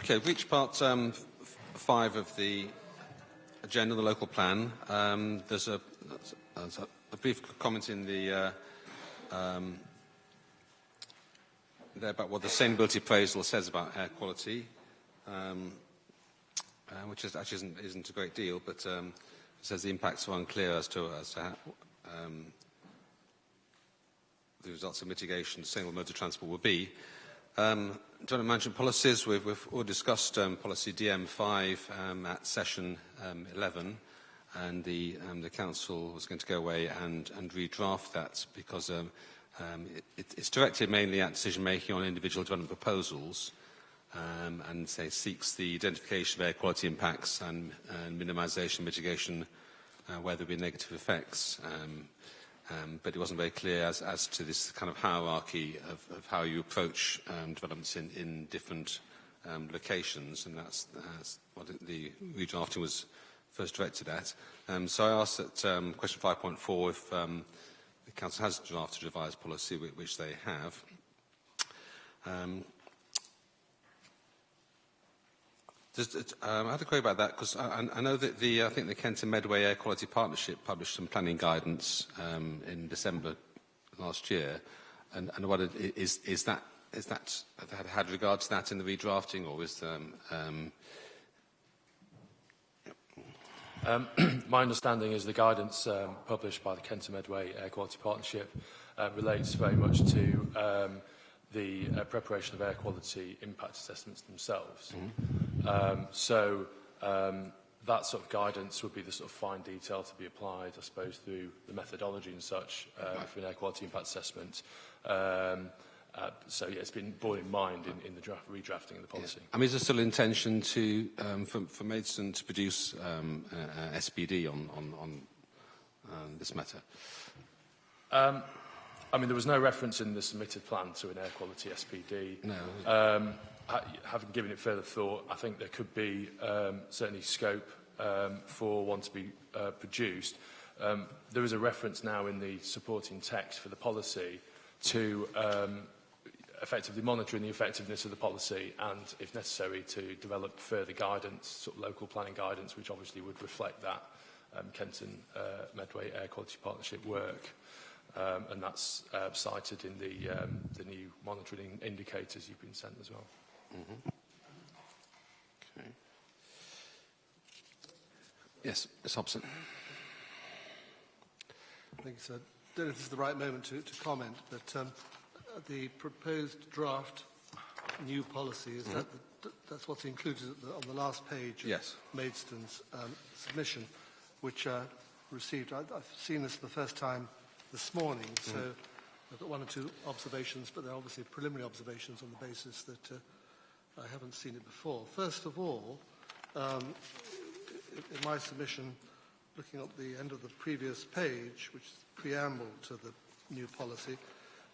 Okay, we've reached part 5 of the agenda, the local plan. There's a brief comment in the there about what the sustainability appraisal says about air quality, which actually isn't a great deal, but it says the impacts are unclear as to how, the results of mitigation sustainable motor transport will be. Development management policies, we've already discussed policy DM5 at session 11, and the council was going to go away and redraft that because it's directed mainly at decision making on individual development proposals, and seeks the identification of air quality impacts and minimisation mitigation where there will be negative effects. But it wasn't very clear as to this kind of hierarchy of how you approach developments in different locations, and that's what the redrafting was first directed at. So I asked that question 5.4 if the Council has drafted a revised policy, which they have. I had a query about that because I know that I think the Kent and Medway Air Quality Partnership published some planning guidance in December last year, and what is that had regard to that in the redrafting, or is my understanding is the guidance published by the Kent and Medway Air Quality Partnership relates very much to the preparation of air quality impact assessments themselves. So that sort of guidance would be the sort of fine detail to be applied, I suppose, through the methodology and such for an air quality impact assessment. So yeah, it's been borne in mind in the redrafting of the policy. Yeah. I mean, is there still intention to for Maidstone to produce SPD on this matter? I mean, there was no reference in the submitted plan to an air quality SPD. No. Having given it further thought, I think there could be certainly scope for one to be produced. There is a reference now in the supporting text for the policy to effectively monitoring the effectiveness of the policy and, if necessary, to develop further guidance, sort of local planning guidance, which obviously would reflect that Kent and Medway Air Quality Partnership work. And that's cited in the new monitoring indicators you've been sent as well. Mm-hmm. Okay. Yes, Ms. Hobson. Thank you, sir. I don't know if this is the right moment to comment, but the proposed draft new policy is that's what's included on the last page of Maidstone's submission, which received. I've seen this for the first time this morning, so I've got one or two observations, but they're obviously preliminary observations on the basis that I haven't seen it before. First of all, in my submission, looking at the end of the previous page, which is the preamble to the new policy,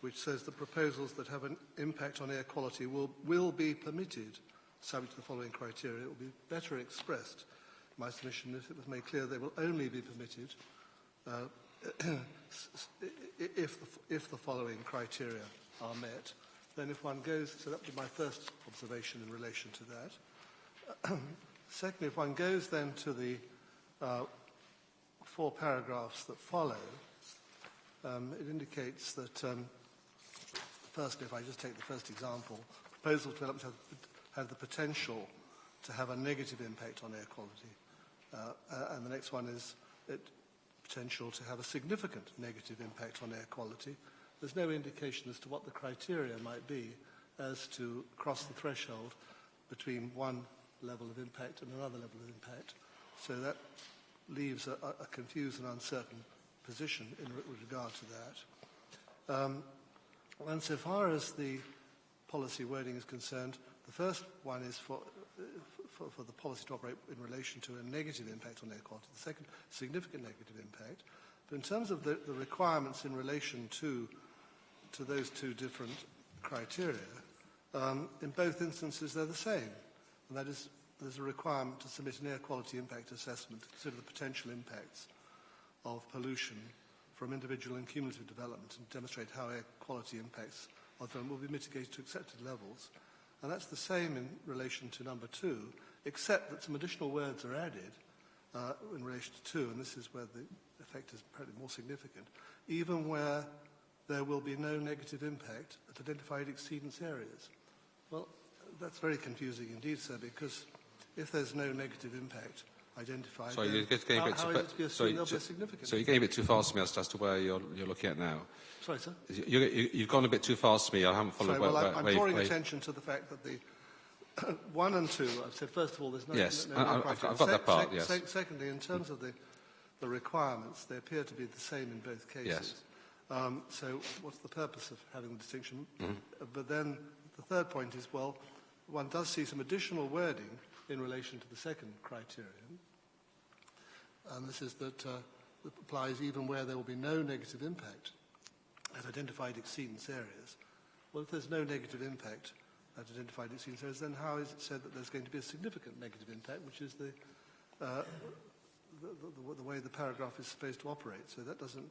which says the proposals that have an impact on air quality will be permitted, subject to the following criteria. It will be better expressed in my submission if it was made clear they will only be permitted if the following criteria are met. Then if one goes, so that would be my first observation in relation to that. Secondly, if one goes then to the 4 paragraphs that follow, it indicates that, firstly, if I just take the first example, proposal development have the potential to have a negative impact on air quality. And the next one is potential to have a significant negative impact on air quality. There's no indication as to what the criteria might be as to cross the threshold between one level of impact and another level of impact. So that leaves a confused and uncertain position with regard to that. And so far as the policy wording is concerned, the first one is for the policy to operate in relation to a negative impact on air quality, the second, significant negative impact. But in terms of the requirements in relation to those two different criteria, in both instances they're the same. And that is, there's a requirement to submit an air quality impact assessment to consider the potential impacts of pollution from individual and cumulative development and demonstrate how air quality impacts will be mitigated to accepted levels. And that's the same in relation to number 2, except that some additional words are added in relation to 2, and this is where the effect is probably more significant, even where there will be no negative impact at identified exceedance areas. Well, that's very confusing indeed, sir, because if there's no negative impact identified, Sorry, then you're how is it to be assumed there'll be a significant so you're getting a bit too fast to me as to where you're looking at now. Sorry, sir? You've gone a bit too fast to me. I haven't followed Sorry, where, I'm drawing attention to the fact that the 1 and 2, I've said, first of all, there's no... Yes, no I've got that part, yes. Secondly, in terms of the requirements, they appear to be the same in both cases. Yes. So what's the purpose of having the distinction? Mm-hmm. But then the third point is, well, one does see some additional wording in relation to the second criterion, and this is that it applies even where there will be no negative impact at identified exceedance areas. Well, if there's no negative impact at identified exceedance areas, then how is it said that there's going to be a significant negative impact, which is the way the paragraph is supposed to operate? So that doesn't,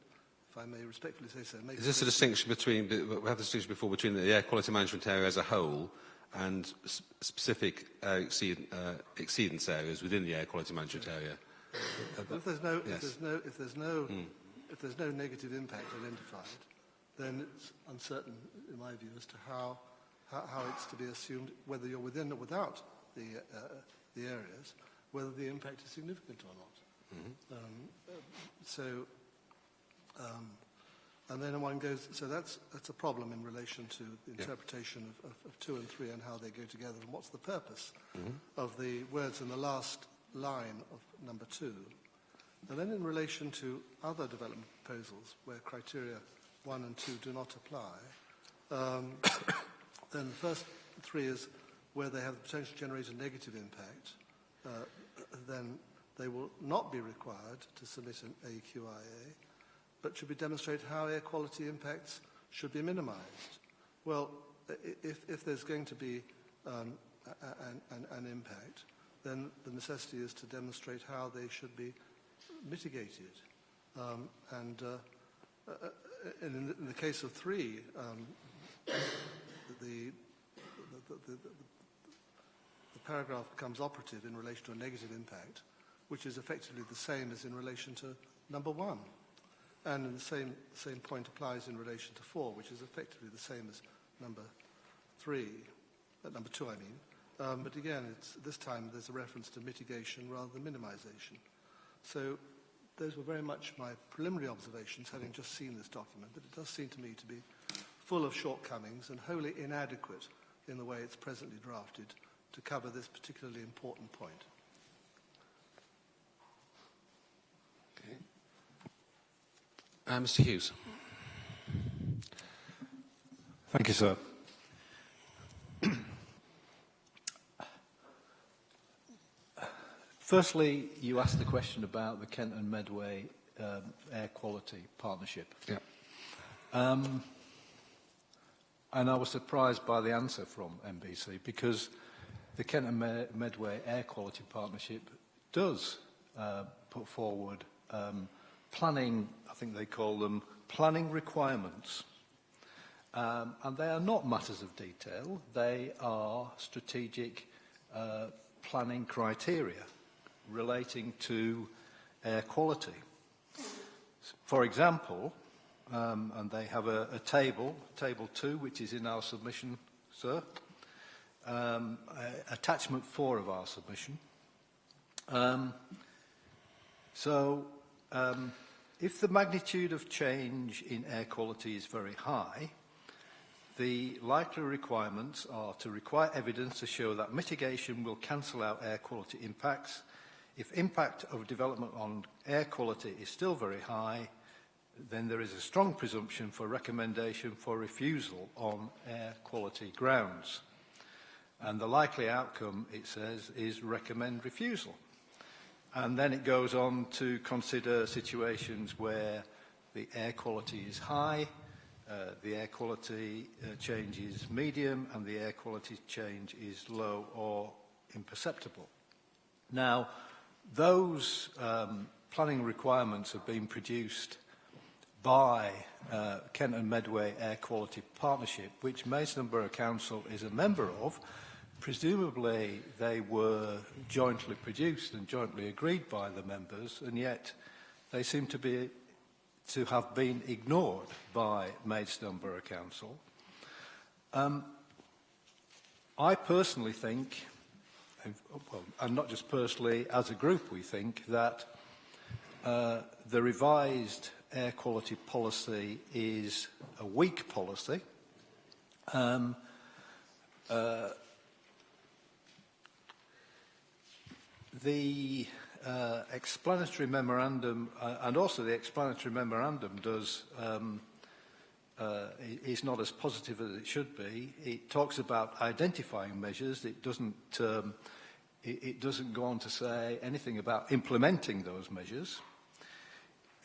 if I may respectfully say so, make Is this a distinction between, we have the distinction before between the air quality management area as a whole and specific exceedance areas within the air quality management area? If there's no negative impact identified, then it's uncertain, in my view, as to how it's to be assumed, whether you're within or without the areas, whether the impact is significant or not. Mm-hmm. And then one goes, so that's a problem in relation to the interpretation of 2 and 3 and how they go together, and what's the purpose of the words in the last line of number 2. And then in relation to other development proposals where criteria 1 and 2 do not apply, then the first 3 is where they have the potential to generate a negative impact, then they will not be required to submit an AQIA, but should be demonstrate how air quality impacts should be minimized. Well, if there's going to be an impact, then the necessity is to demonstrate how they should be mitigated. And in the case of 3, the paragraph becomes operative in relation to a negative impact, which is effectively the same as in relation to number 1. And the same point applies in relation to 4, which is effectively the same as number 2, I mean. But again, this time there's a reference to mitigation rather than minimization. So those were very much my preliminary observations, having just seen this document, but it does seem to me to be full of shortcomings and wholly inadequate in the way it's presently drafted to cover this particularly important point. Mr. Hughes. Thank you, sir. Firstly, you asked the question about the Kent and Medway air quality partnership. Yeah. And I was surprised by the answer from MBC because the Kent and Medway air quality partnership does put forward planning, I think they call them planning requirements. And they are not matters of detail, they are strategic planning criteria relating to air quality. For example, and they have a table, Table 2, which is in our submission, sir, attachment 4 of our submission. If the magnitude of change in air quality is very high, the likely requirements are to require evidence to show that mitigation will cancel out air quality impacts. If impact of development on air quality is still very high, then there is a strong presumption for recommendation for refusal on air quality grounds. And the likely outcome, it says, is recommend refusal. And then it goes on to consider situations where the air quality is high, the air quality change is medium, and the air quality change is low or imperceptible. Now, those planning requirements have been produced by Kent and Medway Air Quality Partnership, which Maidstone Borough Council is a member of, Presumably, they were jointly produced and jointly agreed by the members, and yet they seem to have been ignored by Maidstone Borough Council. I personally think, well, and not just personally, as a group we think, that the revised air quality policy is a weak policy. The explanatory memorandum, and also the explanatory memorandum is not as positive as it should be. It talks about identifying measures. It doesn't go on to say anything about implementing those measures.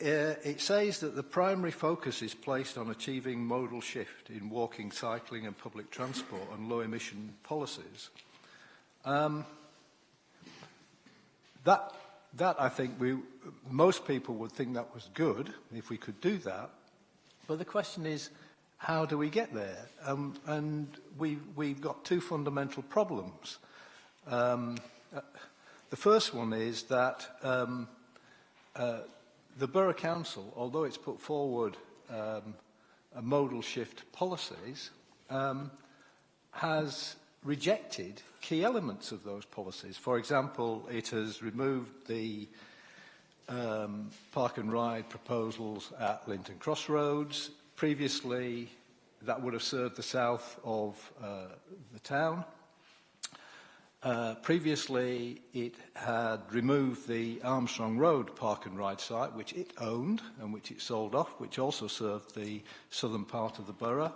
It says that the primary focus is placed on achieving modal shift in walking, cycling and public transport and low emission policies. That I think most people would think that was good if we could do that. But the question is, how do we get there? And we've got two fundamental problems. The first one is that the Borough Council, although it's put forward a modal shift policies, has rejected key elements of those policies. For example, it has removed the park and ride proposals at Linton Crossroads. Previously, that would have served the south of the town. Previously, it had removed the Armstrong Road park and ride site, which it owned and which it sold off, which also served the southern part of the borough.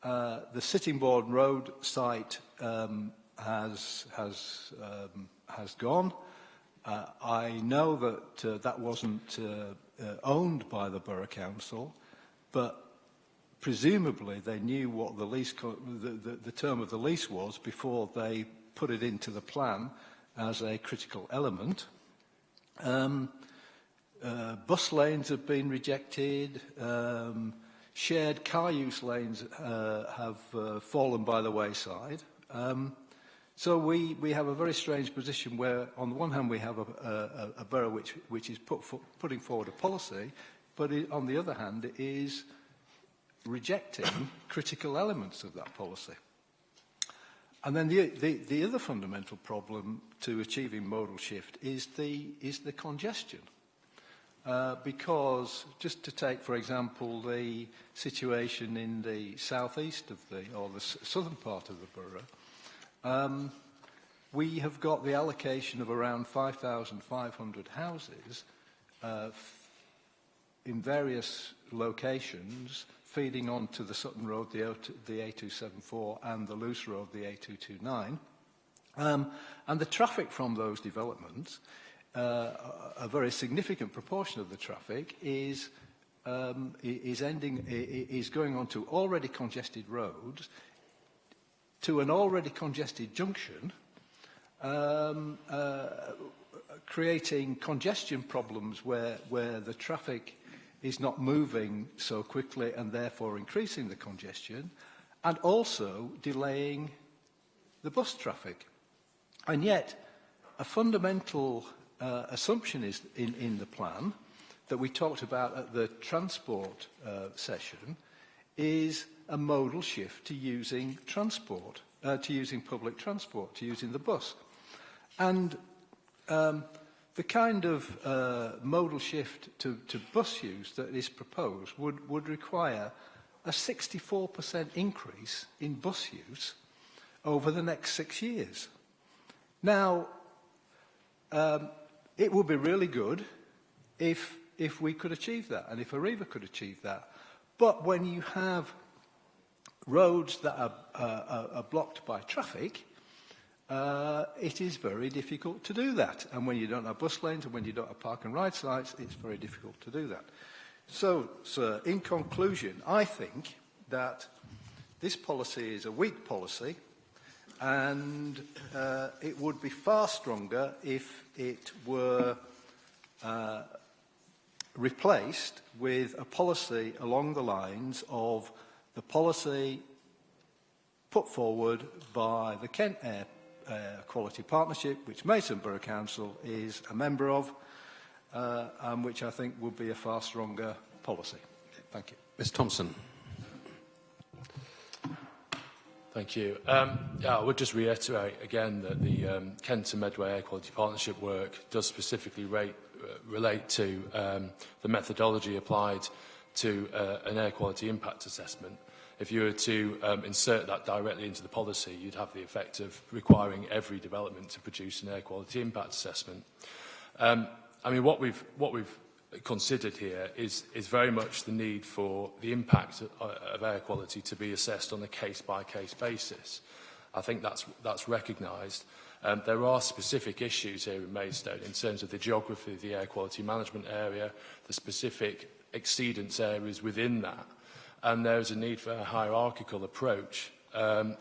The Sittingbourne Road site has gone. I know that that wasn't owned by the Borough Council, but presumably they knew what the lease, the term of the lease was before they put it into the plan as a critical element. Bus lanes have been rejected. Shared car use lanes have fallen by the wayside. So we have a very strange position where, on the one hand, we have a borough which is putting forward a policy, but on the other hand, it is rejecting critical elements of that policy. And then the other fundamental problem to achieving modal shift is the congestion. Because, just to take, for example, the situation in the southeast of or the southern part of the borough, we have got the allocation of around 5,500 houses in various locations feeding onto the Sutton Road, the A274, and the Luce Road, the A229. And the traffic from those developments, a very significant proportion of the traffic is going onto already congested roads to an already congested junction, creating congestion problems where the traffic is not moving so quickly and therefore increasing the congestion, and also delaying the bus traffic. And yet, a fundamental assumption is in the plan that we talked about at the transport session is a modal shift to using transport, to using public transport, to using the bus. And the kind of modal shift to bus use that is proposed would require a 64% increase in bus use over the next 6 years. Now, it would be really good if we could achieve that, and if Arriva could achieve that. But when you have roads that are blocked by traffic, it is very difficult to do that. And when you don't have bus lanes and when you don't have park and ride sites, it's very difficult to do that. So, sir, in conclusion, I think that this policy is a weak policy, and it would be far stronger if it were replaced with a policy along the lines of the policy put forward by the Kent Air Quality Partnership, which Maidstone Borough Council is a member of, and which I think would be a far stronger policy. Thank you. Ms Thompson. Thank you. Yeah, I would just reiterate again that the Kent and Medway Air Quality Partnership work does specifically relate to the methodology applied to an air quality impact assessment. If you were to insert that directly into the policy, you'd have the effect of requiring every development to produce an air quality impact assessment. I mean, what we've considered here is very much the need for the impact of air quality to be assessed on a case-by-case basis. I think that's recognised. There are specific issues here in Maidstone in terms of the geography of the air quality management area, the specific exceedance areas within that, and there's a need for a hierarchical approach and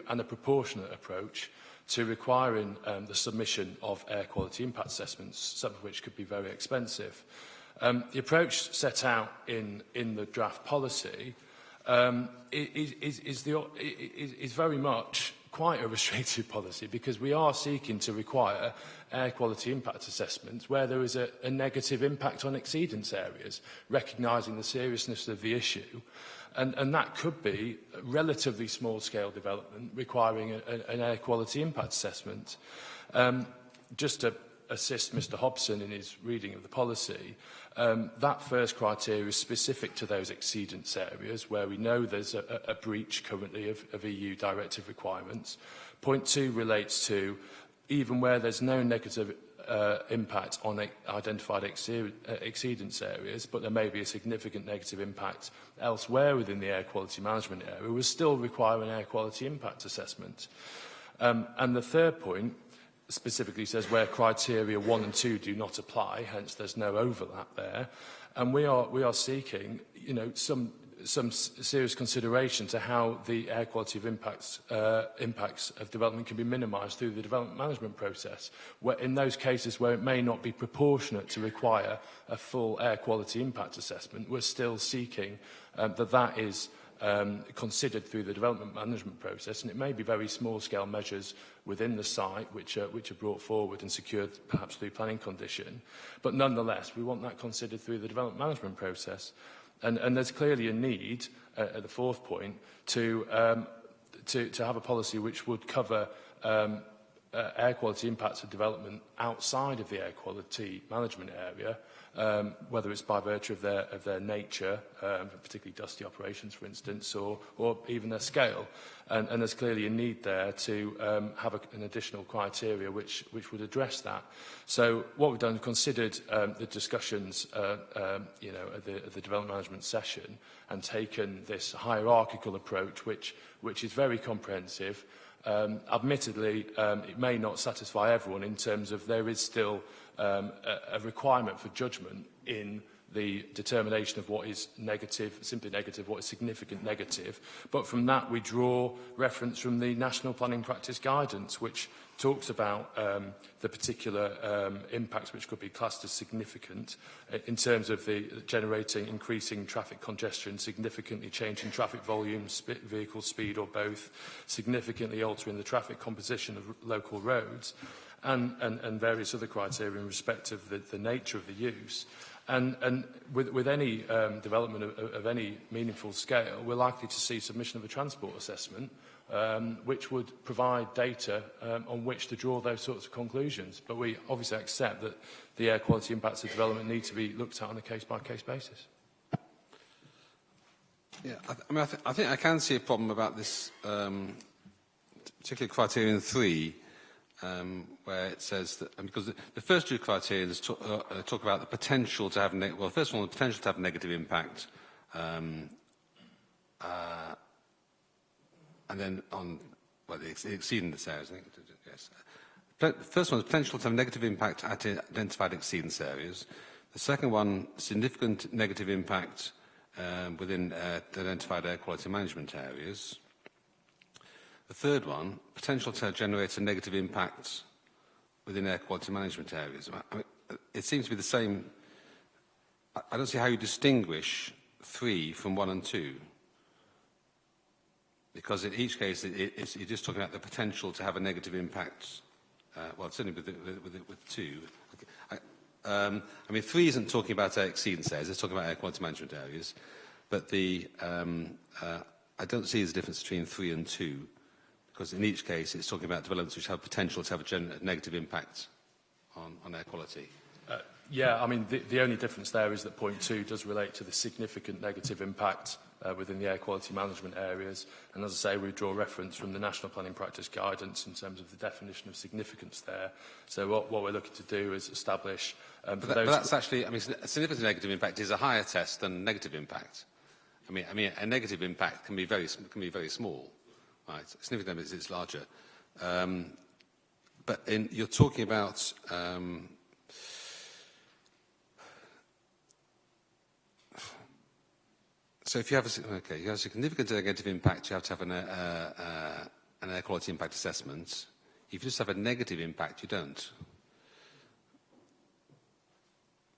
a proportionate approach to requiring the submission of air quality impact assessments, some of which could be very expensive. The approach set out in the draft policy is very much quite a restrictive policy, because we are seeking to require air quality impact assessments where there is a negative impact on exceedance areas, recognising the seriousness of the issue. And that could be a relatively small-scale development requiring an air quality impact assessment. Just to assist Mr Hobson in his reading of the policy, that first criteria is specific to those exceedance areas where we know there's a breach currently of EU directive requirements. Point 2 relates to even where there's no negative impact on identified exceedance areas, but there may be a significant negative impact elsewhere within the air quality management area, we still require an air quality impact assessment. And the third point specifically says where criteria 1 and 2 do not apply, hence there's no overlap there. And we are seeking, you know, some serious consideration to how the air quality of impacts of development can be minimised through the development management process. Where in those cases where it may not be proportionate to require a full air quality impact assessment, we're still seeking that is considered through the development management process, and it may be very small-scale measures within the site which are brought forward and secured perhaps through planning condition. But nonetheless, we want that considered through the development management process. And there's clearly a need, at the fourth point, to have a policy which would cover air quality impacts of development outside of the air quality management area, whether it's by virtue of their nature, particularly dusty operations, for instance, or even their scale. And there's clearly a need there to have an additional criteria which would address that. So what we've done is considered the discussions at the development management session and taken this hierarchical approach, which is very comprehensive. Admittedly, it may not satisfy everyone in terms of there is still a requirement for judgment in the determination of what is negative, simply negative, what is significant negative. But from that, we draw reference from the National Planning Practice Guidance, which talks about the particular impacts which could be classed as significant in terms of the generating increasing traffic congestion, significantly changing traffic volume, vehicle speed or both, significantly altering the traffic composition of local roads, and various other criteria in respect of the nature of the use. And with any development of any meaningful scale, we're likely to see submission of a transport assessment, which would provide data on which to draw those sorts of conclusions. But we obviously accept that the air quality impacts of development need to be looked at on a case-by-case basis. Yeah, I think I can see a problem about this, particularly criterion 3, where it says that, because the first two criteria talk about the potential to have, well, first one, the potential to have negative impact, and then on, well, the exceedance areas, I think, yes. The first one is potential to have negative impact at identified exceedance areas. The second one, significant negative impact within identified air quality management areas. The third one, potential to generate a negative impact within air quality management areas. I mean, it seems to be the same. I don't see how you distinguish 3 from 1 and 2. Because in each case, you're just talking about the potential to have a negative impact. Well, certainly with 2. Okay. I mean, 3 isn't talking about air exceedance areas, it's talking about air quality management areas. But I don't see the difference between 3 and 2, because in each case, it's talking about developments which have potential to have a negative impact on air quality. Yeah, I mean, the only difference there is that point 2 does relate to the significant negative impact within the air quality management areas. And as I say, we draw reference from the National Planning Practice Guidance in terms of the definition of significance there. So what we're looking to do is establish... but that's actually, I mean, a significant negative impact is a higher test than negative impact. I mean, a negative impact can be very small, right? Significant impact is larger. But you're talking about... So if you have a significant negative impact, you have to have an air quality impact assessment. If you just have a negative impact, you don't.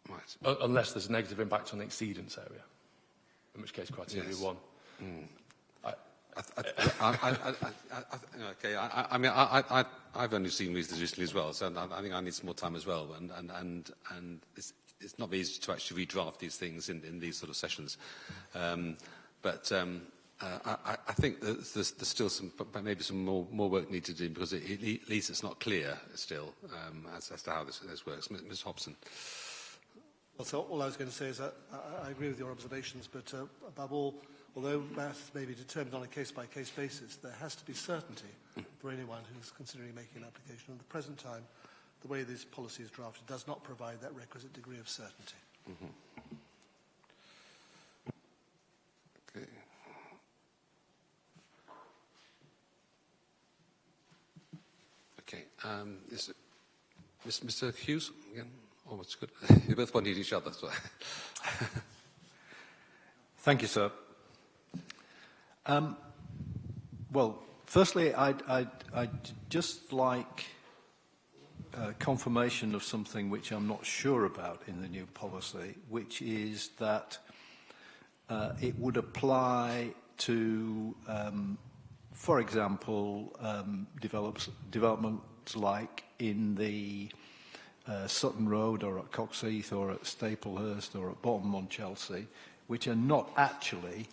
Right. Unless there's a negative impact on the exceedance area, in which case criteria 1. Okay. I mean, I've only seen these recently as well, so I think I need some more time as well. And it's not easy to actually redraft these things in these sort of sessions. But I think there's still maybe some more work needed to do, because at least it's not clear still as to how this works. Ms. Hobson. Well, so all I was going to say is that I agree with your observations, but above all, although maths may be determined on a case-by-case basis, there has to be certainty for anyone who's considering making an application. At the present time, the way this policy is drafted does not provide that requisite degree of certainty. Okay. Okay. Mr. Hughes again. Oh, that's good. You both wanted each other. So. Thank you, sir. Well, firstly, I'd just like confirmation of something which I'm not sure about in the new policy, which is that it would apply to, for example, developments like in the Sutton Road or at Coxheath or at Staplehurst or at Bolton-on-Chelsea, which are not actually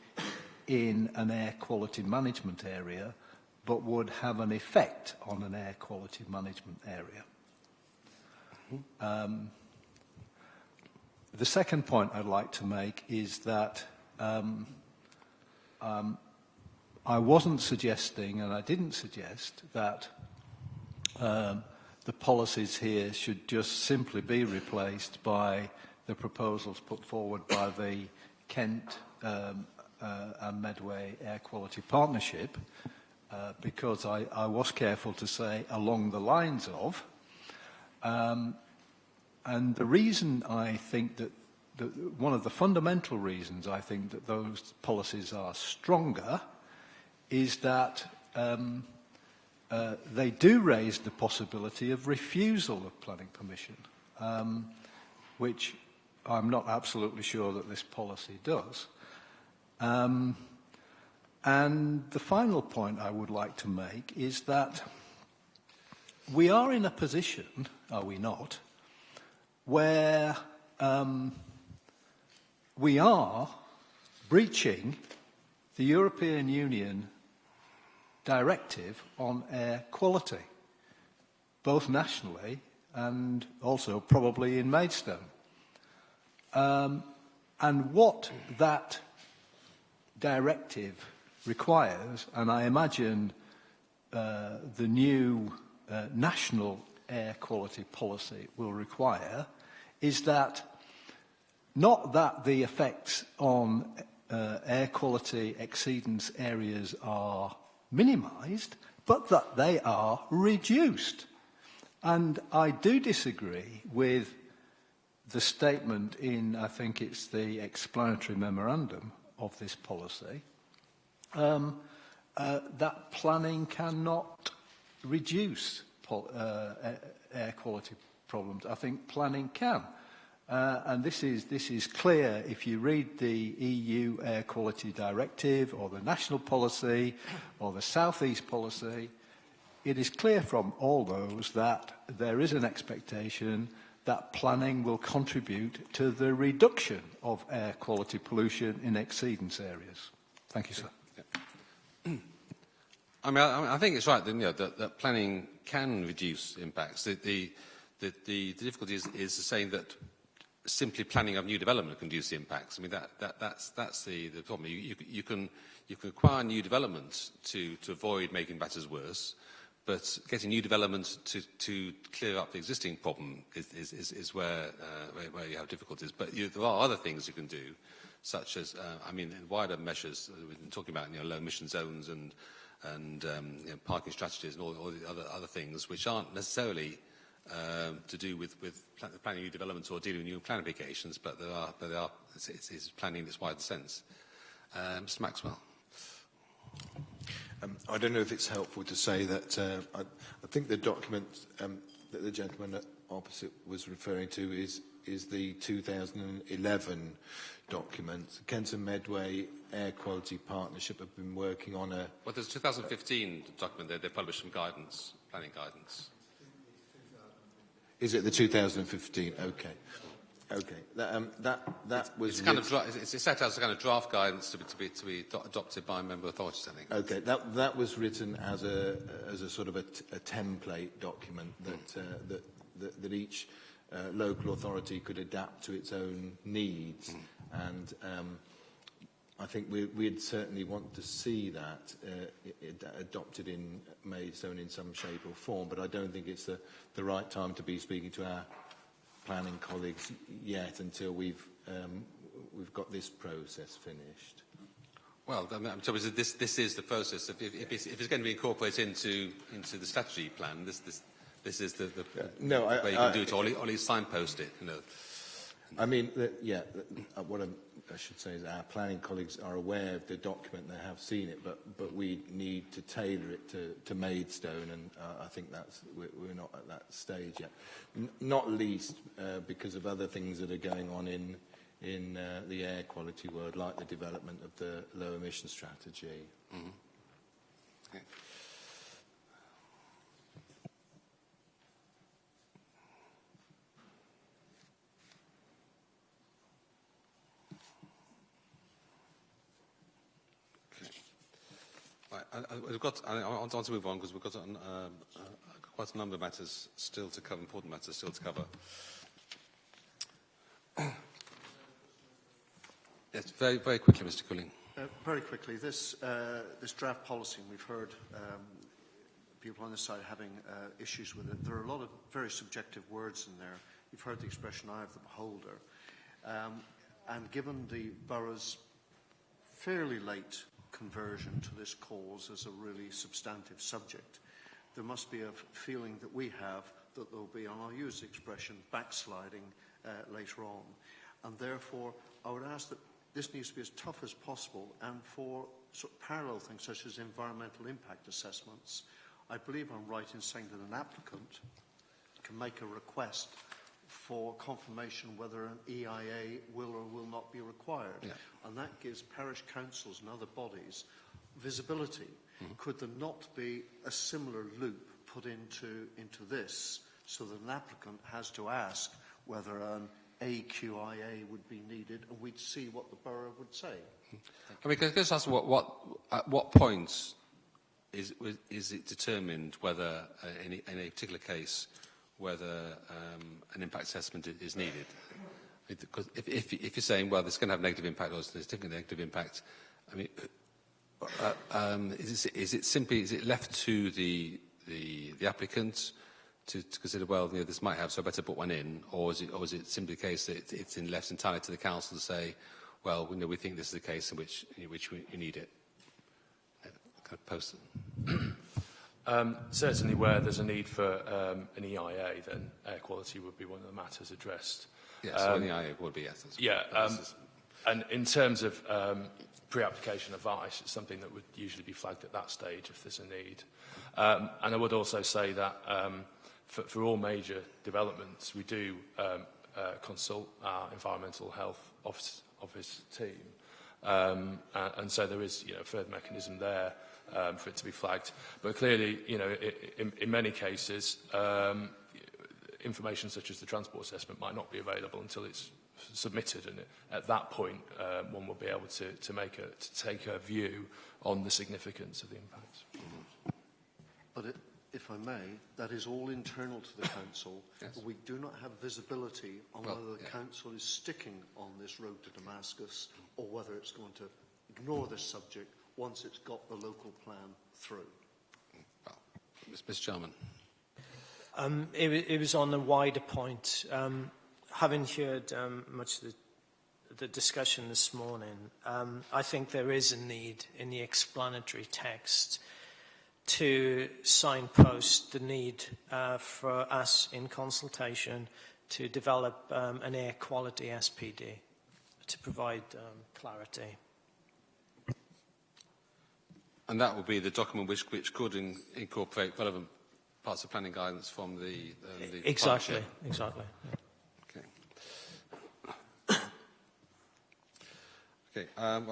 in an air quality management area, but would have an effect on an air quality management area. The second point I'd like to make is that I wasn't suggesting, and I didn't suggest, that the policies here should just simply be replaced by the proposals put forward by the Kent and Medway Air Quality Partnership, because I was careful to say along the lines of, and the reason I think that one of the fundamental reasons I think that those policies are stronger is that they do raise the possibility of refusal of planning permission, which I'm not absolutely sure that this policy does. And the final point I would like to make is that we are in a position, are we not, where we are breaching the European Union directive on air quality, both nationally and also probably in Maidstone. And what that directive requires, and I imagine the new national air quality policy will require, is that not that the effects on air quality exceedance areas are minimised, but that they are reduced. And I do disagree with the statement in, I think it's the explanatory memorandum of this policy, that planning cannot reduce air quality problems. I think planning can. And this is clear if you read the EU Air Quality Directive or the national policy or the South East policy. It is clear from all those that there is an expectation that planning will contribute to the reduction of air quality pollution in exceedance areas. Thank you, sir. Yeah. I think it's right that planning can reduce impacts. The difficulty is saying that simply planning of new development can reduce the impacts. I mean, that's the problem. You can acquire new development to avoid making matters worse, but getting new development to clear up the existing problem is where you have difficulties. But there are other things you can do, such as, wider measures. We've been talking about, low emission zones and parking strategies and all the other things, which aren't necessarily to do with planning new developments or dealing with new plan applications, but it's planning in this wider sense. Mr. Maxwell. I don't know if it's helpful to say that I think the document that the gentleman opposite was referring to is the 2011 document. Kent and Medway Air Quality Partnership have been working on a... Well, there's a 2015 document. They published some guidance, planning guidance. Is it the 2015? Okay. Okay. That was... It's kind of it's set out as a kind of draft guidance to be adopted by member authorities, I think. Okay. That was written as a sort of a template document that each local authority could adapt to its own needs, and I think we'd certainly want to see that adopted in Maidstone in some shape or form, but I don't think it's the right time to be speaking to our planning colleagues yet until we've got this process finished. Well, so this is the process. If it's going to be incorporated into the strategy plan, this is the way you can do it, or at least signpost it. I mean, what I should say is our planning colleagues are aware of the document, they have seen it, but we need to tailor it to Maidstone, and I think we're not at that stage yet. Not least because of other things that are going on in the air quality world, like the development of the low emission strategy. Mm-hmm. Okay. I want to move on because we've got quite a number of matters still to cover, important matters still to cover. Yes, very, very quickly, Mr. Culling. Very quickly, this draft policy, and we've heard people on this side having issues with it. There are a lot of very subjective words in there. You've heard the expression "eye of the beholder," and given the borough's fairly late conversion to this cause as a really substantive subject, there must be a feeling that we have that there will be, and I'll use the expression, backsliding later on. And therefore, I would ask that this needs to be as tough as possible, and for sort of parallel things such as environmental impact assessments, I believe I'm right in saying that an applicant can make a request for confirmation whether an EIA will or will not be required. Yeah. And that gives parish councils and other bodies visibility. Mm-hmm. Could there not be a similar loop put into this so that an applicant has to ask whether an AQIA would be needed, and we'd see what the borough would say? I mean, can I just ask at what point is it determined whether in a particular case whether an impact assessment is needed? Because if you're saying, well, this is going to have a negative impact or there's a different negative impact, I mean, is it left to the applicant to consider, well, this might have, so I better put one in, or is it simply the case that it's left entirely to the council to say, well, we think this is the case in which you need it? Kind of post it. Certainly where there's a need for an EIA, then air quality would be one of the matters addressed. Yes, an EIA would be, yes. And in terms of pre-application advice, it's something that would usually be flagged at that stage if there's a need. And I would also say that for all major developments, we do consult our environmental health office team. And so there is, a further mechanism there for it to be flagged. But clearly, in many cases, information such as the transport assessment might not be available until it's submitted, and at that point, one will be able to take a view on the significance of the impacts. But if I may, that is all internal to the council. Yes. We do not have visibility on Well, whether the council is sticking on this road to Damascus or whether it's going to ignore this subject once it's got the local plan through. Well, Mr. Chairman. It was on a wider point. Having heard much of the discussion this morning, I think there is a need in the explanatory text to signpost the need for us in consultation to develop an air quality SPD to provide clarity. And that will be the document which could incorporate relevant parts of planning guidance from the Exactly, partnership. exactly. Okay. Okay. I'm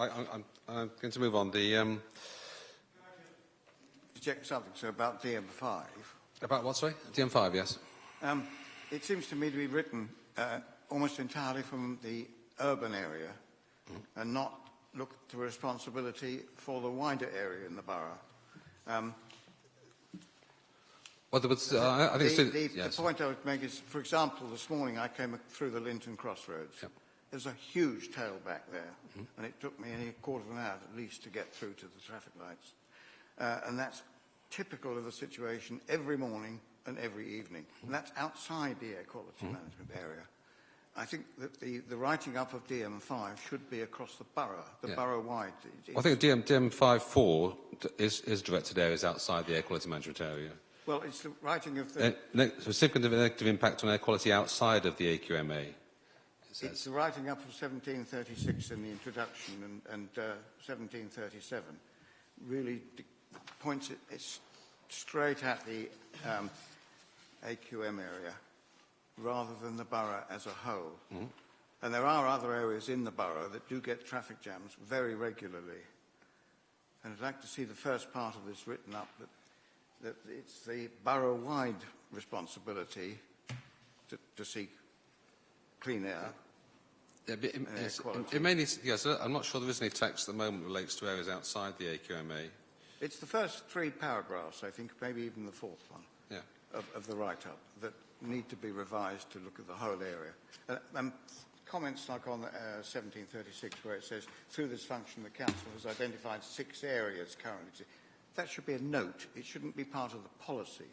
going to move on. Check something, so about DM5. About what, sorry? DM5, yes. It seems to me to be written almost entirely from the urban area and not look to responsibility for the wider area in the borough. Well, I think the point I would make is, for example, this morning I came through the Linton Crossroads. Yep. There's a huge tailback there, and it took me a quarter of an hour at least to get through to the traffic lights. And that's typical of the situation every morning and every evening. And that's outside the air quality management area. I think that the writing up of DM5 should be across the borough, borough-wide. Well, I think DM5-4 is directed areas outside the air quality management area. Well, it's the writing of the... Specific negative impact on air quality outside of the AQMA. It's the writing up of 1736 in the introduction and 1737 really points it's straight at the AQM area rather than the borough as a whole. And there are other areas in the borough that do get traffic jams very regularly. And I'd like to see the first part of this written up that it's the borough-wide responsibility to seek clean air. Yeah, it may need, yes, I'm not sure there is any text at the moment that relates to areas outside the AQMA. It's the first 3 paragraphs, I think, maybe even the 4th one, of the write-up that need to be revised to look at the whole area. And comments like on 1736, where it says, through this function, the council has identified 6 areas currently. That should be a note. It shouldn't be part of the policy.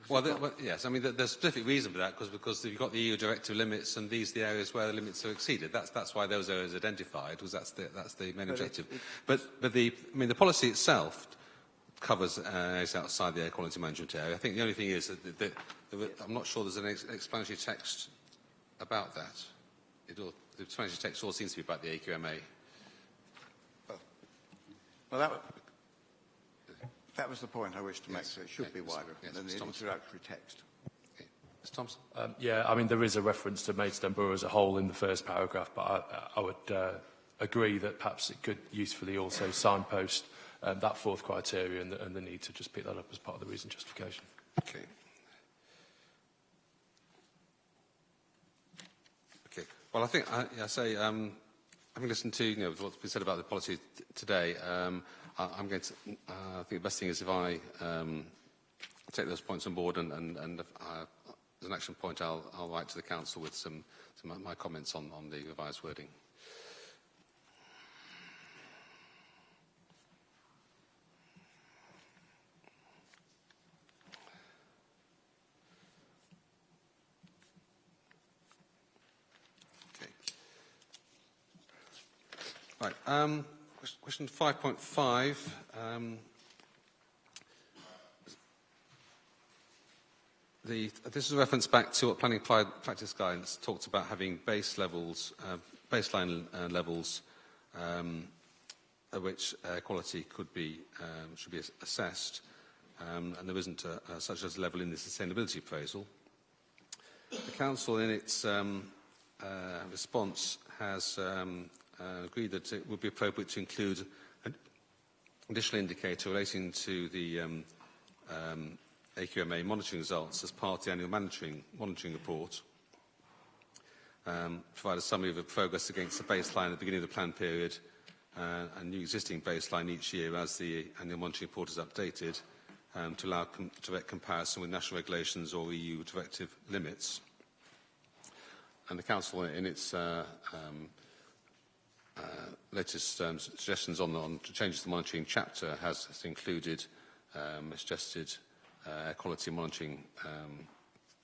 Well, yes, I mean, there's a specific reason for that, because you've got the EU directive limits, and these are the areas where the limits are exceeded. That's why those areas are identified, because that's the main objective. But the policy itself covers areas outside the air quality management area. I think the only thing is that I'm not sure there's an explanatory text about that. The explanatory text all seems to be about the AQMA. Well, that was the point I wished to make, so it should be wider than the introductory text. Okay. Mr. Thompson? Yeah, I mean, there is a reference to Maidstone Borough as a whole in the first paragraph, but I would agree that perhaps it could usefully also signpost that 4th criteria and the need to just pick that up as part of the reason justification. Okay. Okay. Well, I think, having listened to what's been said about the policy today, I'm going to. I think the best thing is if I take those points on board, and as an action point, I'll write to the council with some of my comments on the revised wording. Okay. Right. Question 5.5. This is a reference back to what planning practice guidance talked about, having baseline levels at which air quality should be assessed, and there isn't such as a level in the sustainability appraisal. The Council, in its response, has agreed that it would be appropriate to include an additional indicator relating to the AQMA monitoring results as part of the annual monitoring report. Provide a summary of the progress against the baseline at the beginning of the plan period and new existing baseline each year as the annual monitoring report is updated to allow direct comparison with national regulations or EU directive limits. And the Council, in its latest suggestions on changes to the monitoring chapter, has included a suggested air quality monitoring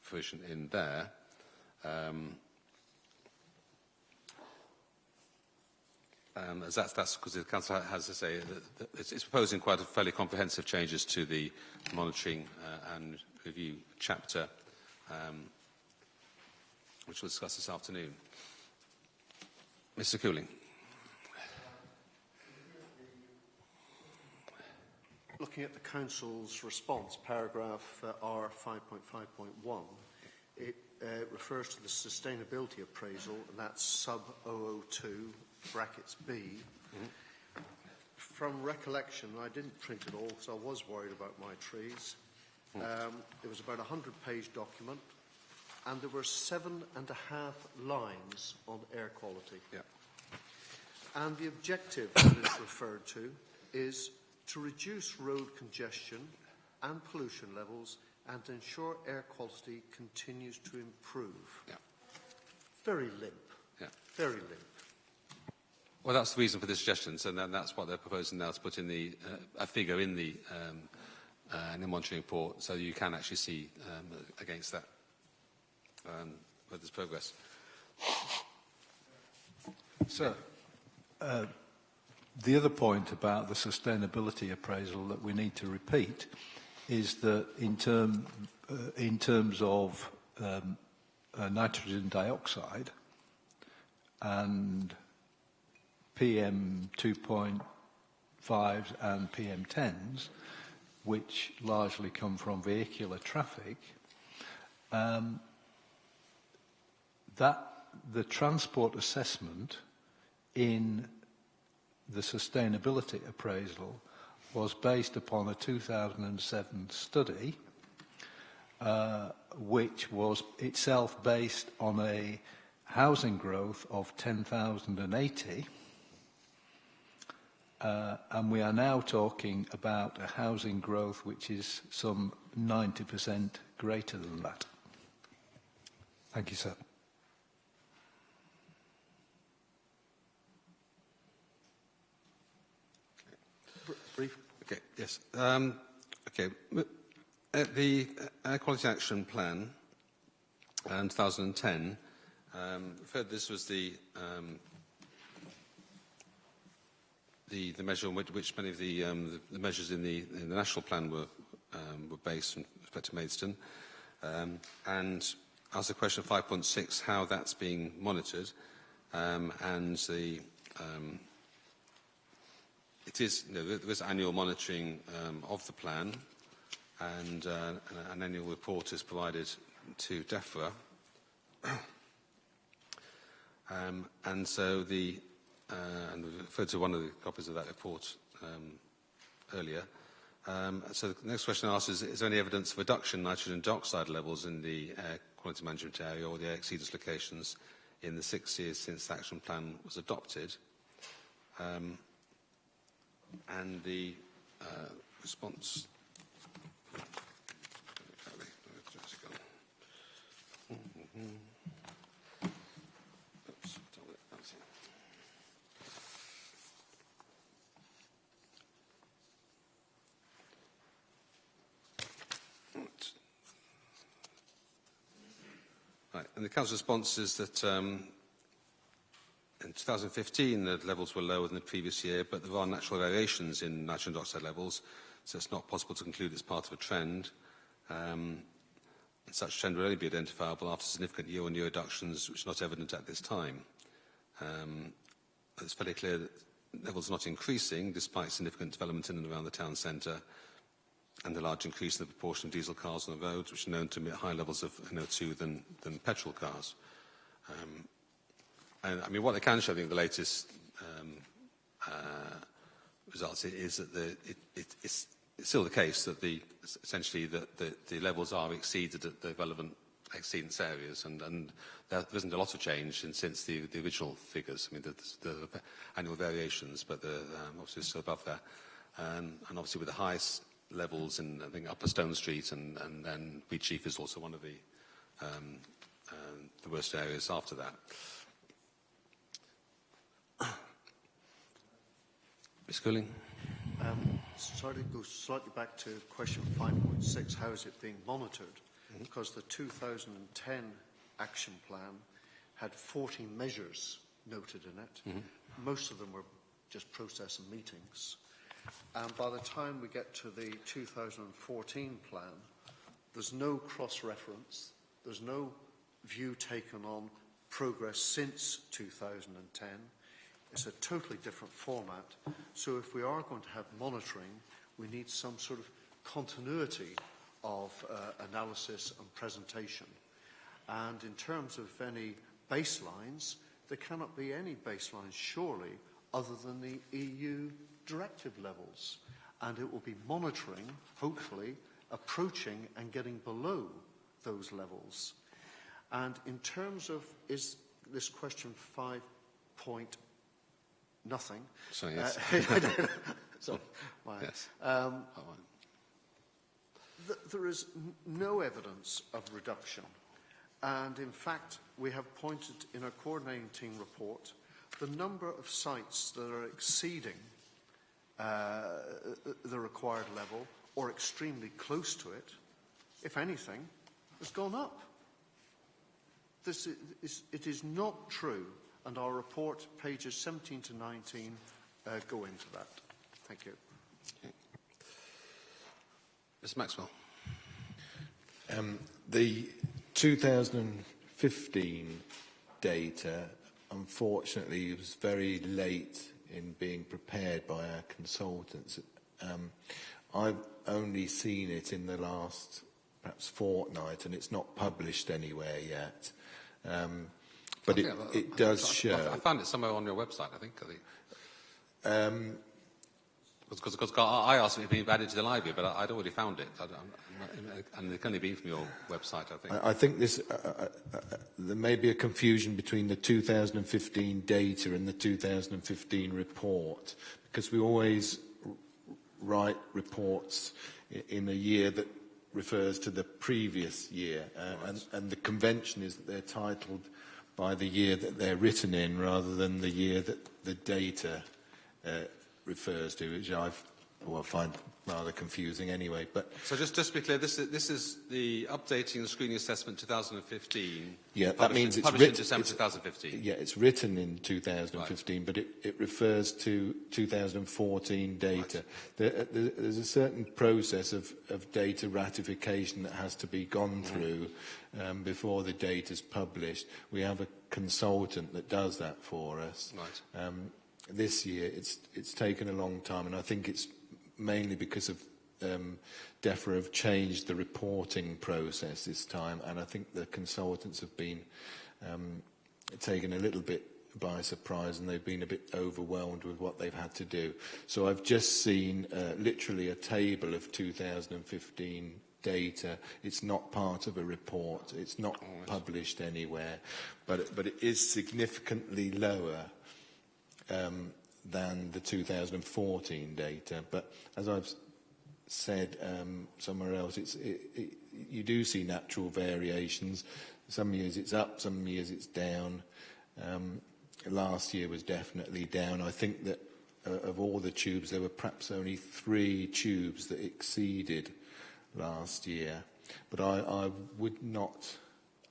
provision in there. That's because the Council has to say that it's proposing quite a fairly comprehensive changes to the monitoring and review chapter, which we'll discuss this afternoon. Mr. Cooling. Looking at the Council's response, paragraph R 5.5.1, it refers to the sustainability appraisal, and that's sub 002 brackets B. Mm-hmm. From recollection, I didn't print it all, so I was worried about my trees. It was about a 100-page document, and there were 7.5 lines on air quality. Yeah. And the objective that is referred to is to reduce road congestion and pollution levels and ensure air quality continues to improve. Yeah. Very limp. Yeah. Very limp. Well, that's the reason for the suggestions, and that's what they're proposing now, to put in the a figure in the monitoring report, so you can actually see against that whether there's progress. Sir, the other point about the sustainability appraisal that we need to repeat is that in terms of nitrogen dioxide and PM 2.5s and PM 10s, which largely come from vehicular traffic, that the transport assessment in the sustainability appraisal was based upon a 2007 study, which was itself based on a housing growth of 10,080, and we are now talking about a housing growth which is some 90% greater than that. Thank you, sir. Brief. Okay, yes. Okay. The Air Quality Action Plan, 2010, this was the measure on which many of the measures in the national plan were based in respect to Maidstone, and asked the question of 5.6 how that's being monitored, and the it is, there is annual monitoring of the plan, and an annual report is provided to DEFRA. And so and we referred to one of the copies of that report earlier. So the next question asked is there any evidence of reduction in nitrogen dioxide levels in the air quality management area or the air exceedance locations in the 6 years since the action plan was adopted? And the response. Right, and the Council's response is that in 2015, the levels were lower than the previous year, but there are natural variations in nitrogen dioxide levels, so it's not possible to conclude it's part of a trend. And such trend will only be identifiable after significant year-on-year reductions, which are not evident at this time. It's fairly clear that levels are not increasing, despite significant development in and around the town centre, and the large increase in the proportion of diesel cars on the roads, which are known to emit higher levels of NO2 than petrol cars. And I mean, what they can show, I think, the latest results is that it's still the case that essentially the levels are exceeded at the relevant exceedance areas, and there isn't a lot of change since the original figures. I mean, the annual variations, but obviously still above that. And obviously with the highest levels in, I think, Upper Stone Street, and then Wheatsheaf is also one of the worst areas after that. Ms. Cooling? Sorry to go slightly back to question 5.6, how is it being monitored? Because the 2010 action plan had 40 measures noted in it. Most of them were just process and meetings. And by the time we get to the 2014 plan, there's no cross-reference, there's no view taken on progress since 2010. It's a totally different format. So if we are going to have monitoring, we need some sort of continuity of analysis and presentation. And in terms of any baselines, there cannot be any baselines, surely, other than the EU directive levels. And it will be monitoring, hopefully, approaching and getting below those levels. And in terms of, is this question 5 point nothing? So, yes. So, yes. There is no evidence of reduction. And in fact, we have pointed in our coordinating team report the number of sites that are exceeding the required level or extremely close to it, if anything, has gone up. It is not true, and our report, pages 17 to 19, go into that. Thank you. Okay. Mr. Maxwell. The 2015 data, unfortunately, was very late in being prepared by our consultants. I've only seen it in the last, perhaps, fortnight, and it's not published anywhere yet. But it does show. I found it somewhere on your website, I think. Because I asked if it had been added to the library, but I'd already found it. And it can only be from your website, I think. I think there may be a confusion between the 2015 data and the 2015 report, because we always write reports in a year that refers to the previous year. And the convention is that they're titled by the year that they're written in rather than the year that the data refers to, which I find rather confusing anyway. But so just to be clear, this is the updating and screening assessment 2015. Yeah, that means it's published in December 2015. Yeah, it's written in 2015, right. But it refers to 2014 data. Right. There's a certain process of data ratification that has to be gone through before the data's published. We have a consultant that does that for us. Right. This year, it's taken a long time, and I think it's mainly because of DEFRA have changed the reporting process this time, and I think the consultants have been taken a little bit by surprise, and they've been a bit overwhelmed with what they've had to do. So I've just seen literally a table of 2015 data. It's not part of a report. It's not published anywhere, but it is significantly lower than the 2014 data. But as I've said somewhere else, you do see natural variations. Some years it's up, some years it's down. Last year was definitely down. I think that of all the tubes, there were perhaps only 3 tubes that exceeded last year. But I would not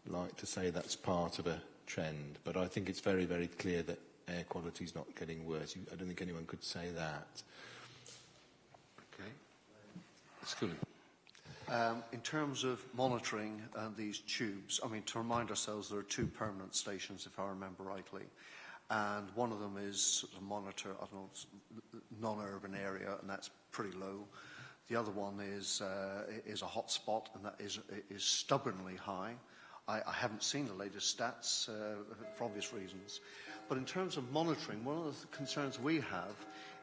like to say that's part of a trend. But I think it's very, very clear that air quality is not getting worse. I don't think anyone could say that. Okay. Ms. Cooling. In terms of monitoring these tubes, I mean, to remind ourselves, there are 2 permanent stations, if I remember rightly, and one of them is to monitor, I don't know, non-urban area, and that's pretty low. The other one is a hot spot, and that is stubbornly high. I haven't seen the latest stats for obvious reasons. But in terms of monitoring, one of the concerns we have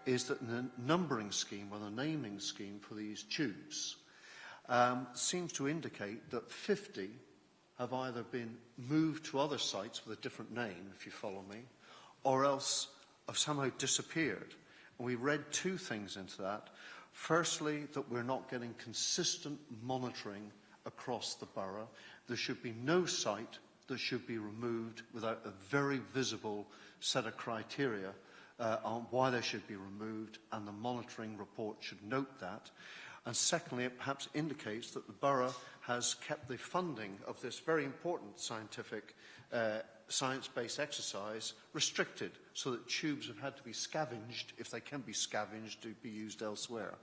is that the numbering scheme or the naming scheme for these tubes seems to indicate that 50 have either been moved to other sites with a different name, if you follow me, or else have somehow disappeared. And we read two things into that. Firstly, that we're not getting consistent monitoring across the borough. There should be no site that should be removed without a very visible set of criteria on why they should be removed, and the monitoring report should note that. And secondly, it perhaps indicates that the borough has kept the funding of this very important scientific science-based exercise restricted, so that tubes have had to be scavenged, if they can be scavenged, to be used elsewhere.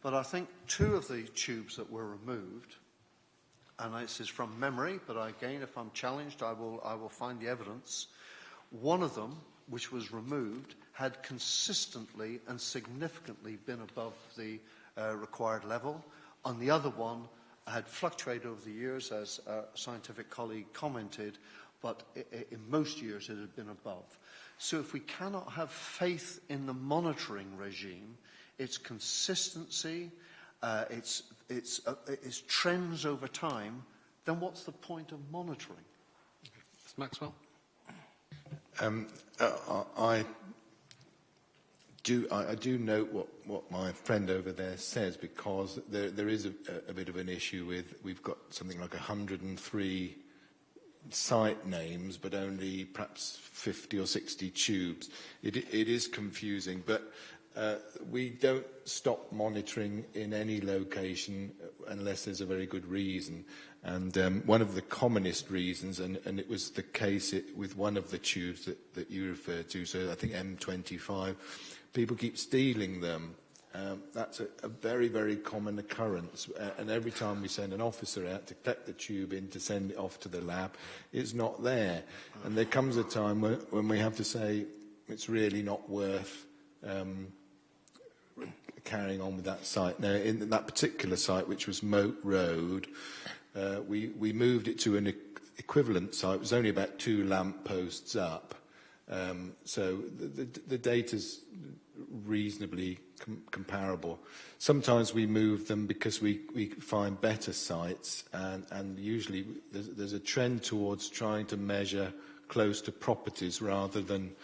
But I think two of the tubes that were removed, and this is from memory, but again, if I'm challenged, I will find the evidence. One of them, which was removed, had consistently and significantly been above the required level. On the other one, had fluctuated over the years, as a scientific colleague commented, but in most years it had been above. So if we cannot have faith in the monitoring regime, its consistency, its trends over time, then what's the point of monitoring? Mr. Maxwell? I do note what my friend over there says, because there is a bit of an issue with, we've got something like 103 site names, but only perhaps 50 or 60 tubes. It is confusing, but we don't stop monitoring in any location unless there's a very good reason. And one of the commonest reasons, and it was the case with one of the tubes that you referred to, so I think M25, people keep stealing them. That's a very, very common occurrence. And every time we send an officer out to collect the tube in to send it off to the lab, it's not there. And there comes a time when we have to say it's really not worth carrying on with that site. Now, in that particular site, which was Moat Road, we moved it to an equivalent site. It was only about 2 lamp posts up. So the data's reasonably comparable. Sometimes we move them because we find better sites, and usually there's a trend towards trying to measure close to properties rather than,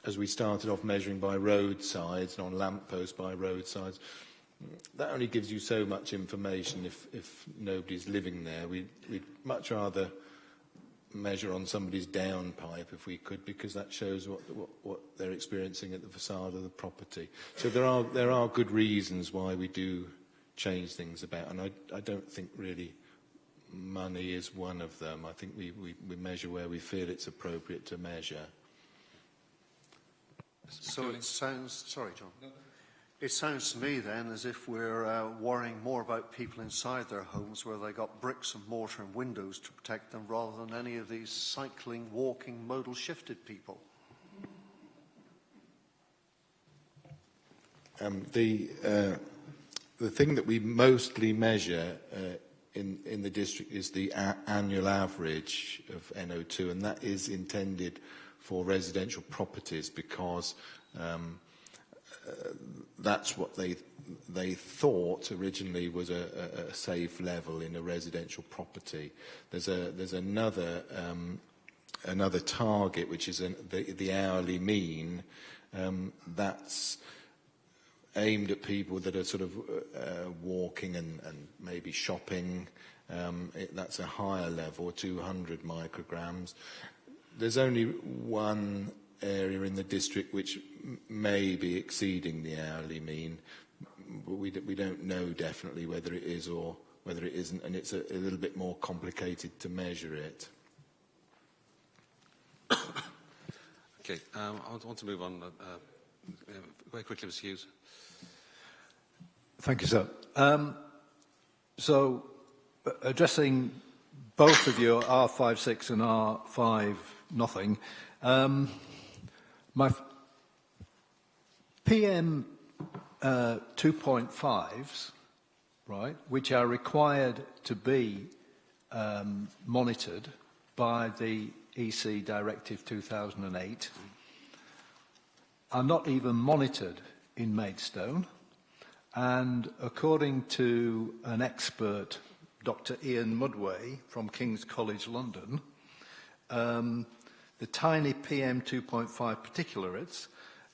as we started off, measuring by roadsides and on lampposts by roadsides. That only gives you so much information if nobody's living there. We'd much rather measure on somebody's downpipe if we could, because that shows what they're experiencing at the facade of the property. So there are good reasons why we do change things about, and I don't think really money is one of them. I think we measure where we feel it's appropriate to measure. So it sounds, sorry John, it sounds to me then as if we're worrying more about people inside their homes where they got bricks and mortar and windows to protect them, rather than any of these cycling, walking, modal shifted people. The thing that we mostly measure in the district is the annual average of NO2, and that is intended for residential properties, because that's what they thought originally was a safe level in a residential property. There's another target, which is the hourly mean. That's aimed at people that are sort of walking and maybe shopping. That's a higher level, 200 micrograms. There's only one area in the district which may be exceeding the hourly mean, but we don't know definitely whether it is or whether it isn't, and it's a little bit more complicated to measure it. Okay, I want to move on very quickly, Mr. Hughes. Thank you, sir. So, addressing both of you, R56 and R5 nothing, my PM 2.5s right, which are required to be monitored by the EC Directive 2008, are not even monitored in Maidstone. And according to an expert, Dr. Ian Mudway from King's College London, the tiny PM2.5 particulates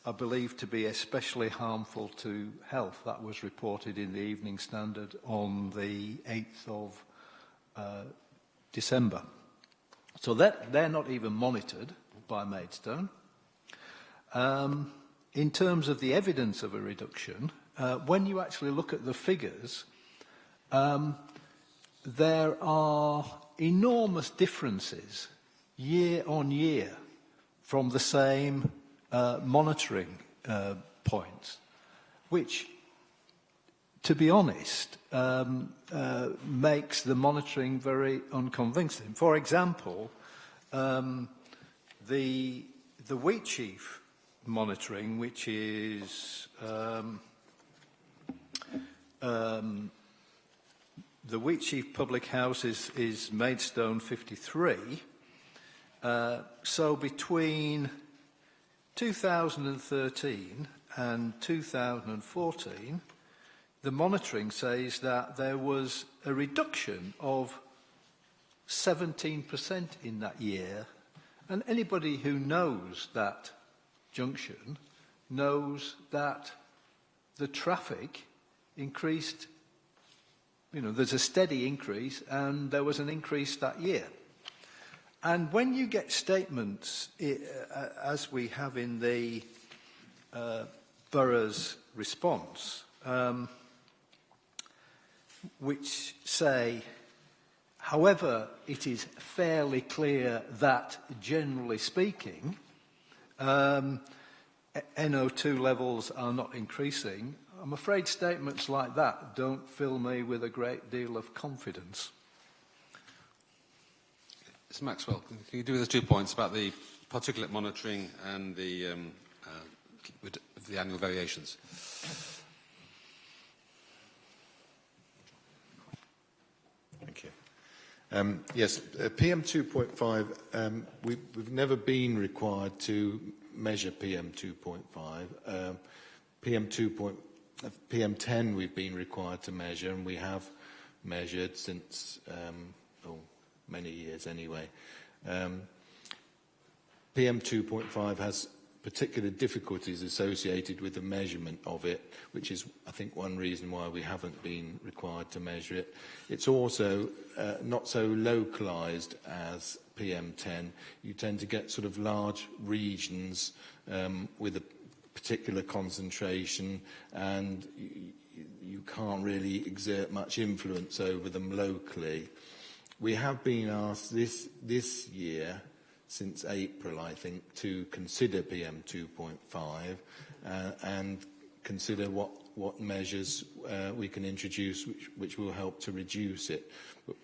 are believed to be especially harmful to health. That was reported in the Evening Standard on the 8th of December. So they're not even monitored by Maidstone. In terms of the evidence of a reduction, when you actually look at the figures, there are enormous differences year on year from the same monitoring points, which, to be honest, makes the monitoring very unconvincing. For example, the Wheatsheaf monitoring, which is the Wheatsheaf Public House is Maidstone 53. So between 2013 and 2014, the monitoring says that there was a reduction of 17% in that year. And anybody who knows that junction knows that the traffic increased. You know, there's a steady increase, and there was an increase that year. And when you get statements, as we have in the borough's response, which say, however, it is fairly clear that, generally speaking, NO2 levels are not increasing, I'm afraid statements like that don't fill me with a great deal of confidence. Mr. Maxwell, can you do with the 2 points about the particulate monitoring and the annual variations? Thank you. Yes, PM2.5, we've never been required to measure PM2.5. PM10 we've been required to measure, and we have measured since many years anyway. PM2.5 has particular difficulties associated with the measurement of it, which is, I think, one reason why we haven't been required to measure it. It's also not so localised as PM10. You tend to get sort of large regions with a particular concentration, and you can't really exert much influence over them locally. We have been asked this year, since April, I think, to consider PM2.5 and consider what measures we can introduce which will help to reduce it.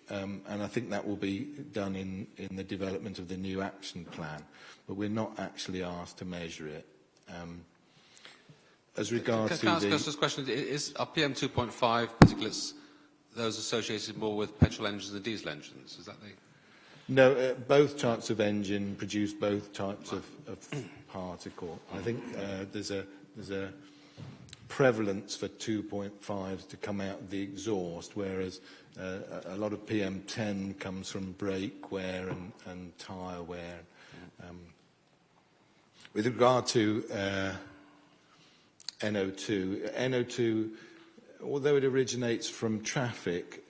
And I think that will be done in the development of the new action plan. But we're not actually asked to measure it. As regards Can I ask this question? Are PM2.5 particulates those associated more with petrol engines and diesel engines? Is that the... No, both types of engine produce both types of particle. I think there's a prevalence for 2.5s to come out of the exhaust, whereas a lot of PM10 comes from brake wear and tyre wear. With regard to NO2, although it originates from traffic,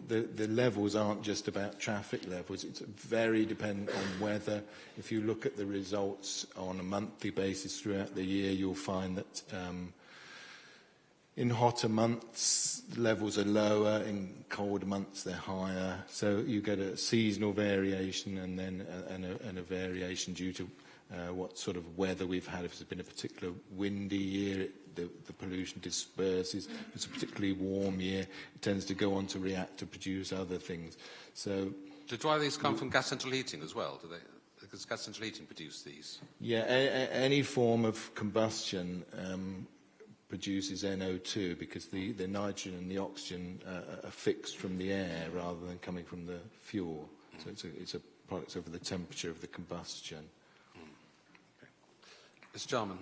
the levels aren't just about traffic levels. It's very dependent on weather. If you look at the results on a monthly basis throughout the year, you'll find that in hotter months, levels are lower. In colder months, they're higher. So you get a seasonal variation and then a variation due to what sort of weather we've had. If it's been a particular windy year, the pollution disperses. If it's a particularly warm year, it tends to go on to react to produce other things. So, do dry these come from gas central heating as well? Do they? Because gas central heating produce these. Yeah, any form of combustion produces NO2 because the nitrogen and the oxygen are fixed from the air rather than coming from the fuel. So it's a product over the temperature of the combustion. Mr. Jarman.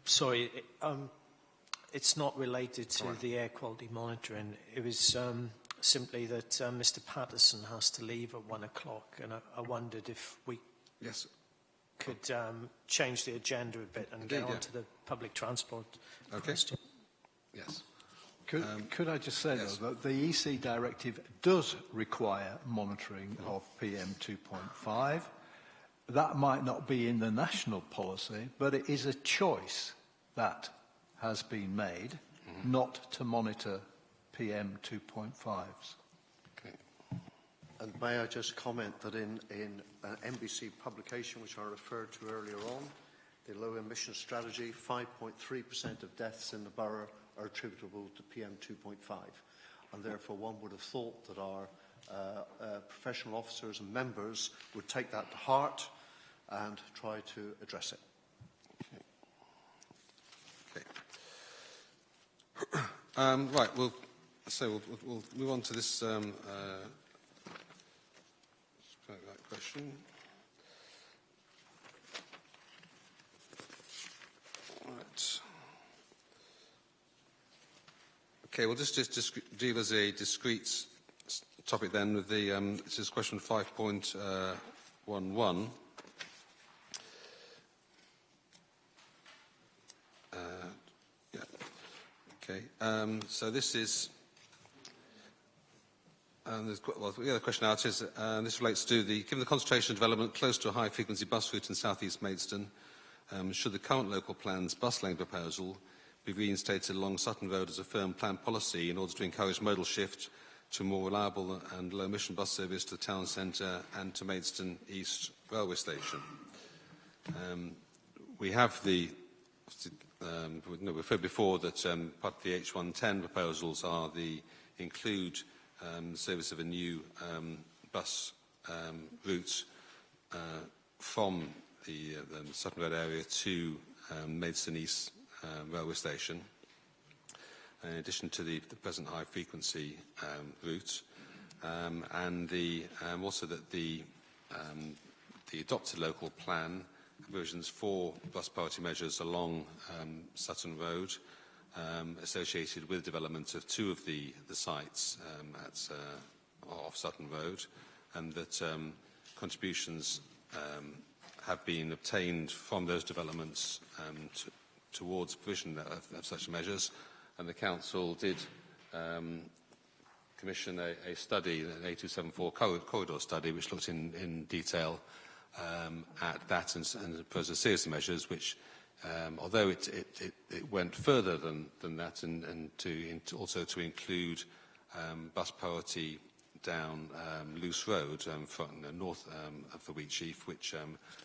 Sorry, it's not related to the air quality monitoring. It was simply that Mr. Patterson has to leave at 1 o'clock, and I wondered if we could change the agenda a bit and get on to the public transport question. Yes. Could I just say, though, that the EC directive does require monitoring of PM 2.5. That might not be in the national policy, but it is a choice that has been made not to monitor PM 2.5s. Okay. And may I just comment that in an NBC publication, which I referred to earlier on, the low emission strategy, 5.3% of deaths in the borough are attributable to PM 2.5. And therefore, one would have thought that our professional officers and members would take that to heart and try to address it. Okay. Right, we'll move on to this question. Right. Okay, we'll just deal as a discrete topic then with the, this is question 5.11. Okay, so this is, the other question out is, this relates to given the concentration of development close to a high-frequency bus route in south-east Maidstone, should the current local plan's bus lane proposal be reinstated along Sutton Road as a firm plan policy in order to encourage modal shift to more reliable and low-emission bus service to the town centre and to Maidstone East railway station? We have we've heard before that part of the H110 proposals are include service of a new bus route from the Sutton Road area to Maidstone East railway station, in addition to the present high-frequency route, and also that the adopted local plan provisions for bus priority measures along Sutton Road associated with development of two of the sites off Sutton Road, and that contributions have been obtained from those developments towards provision of such measures, and the Council did commission a study, an A274 corridor study, which looked in detail at that and proposed a series of measures which, although it went further than that and also to include bus priority down Luce Road from north of the Wheatsheaf, which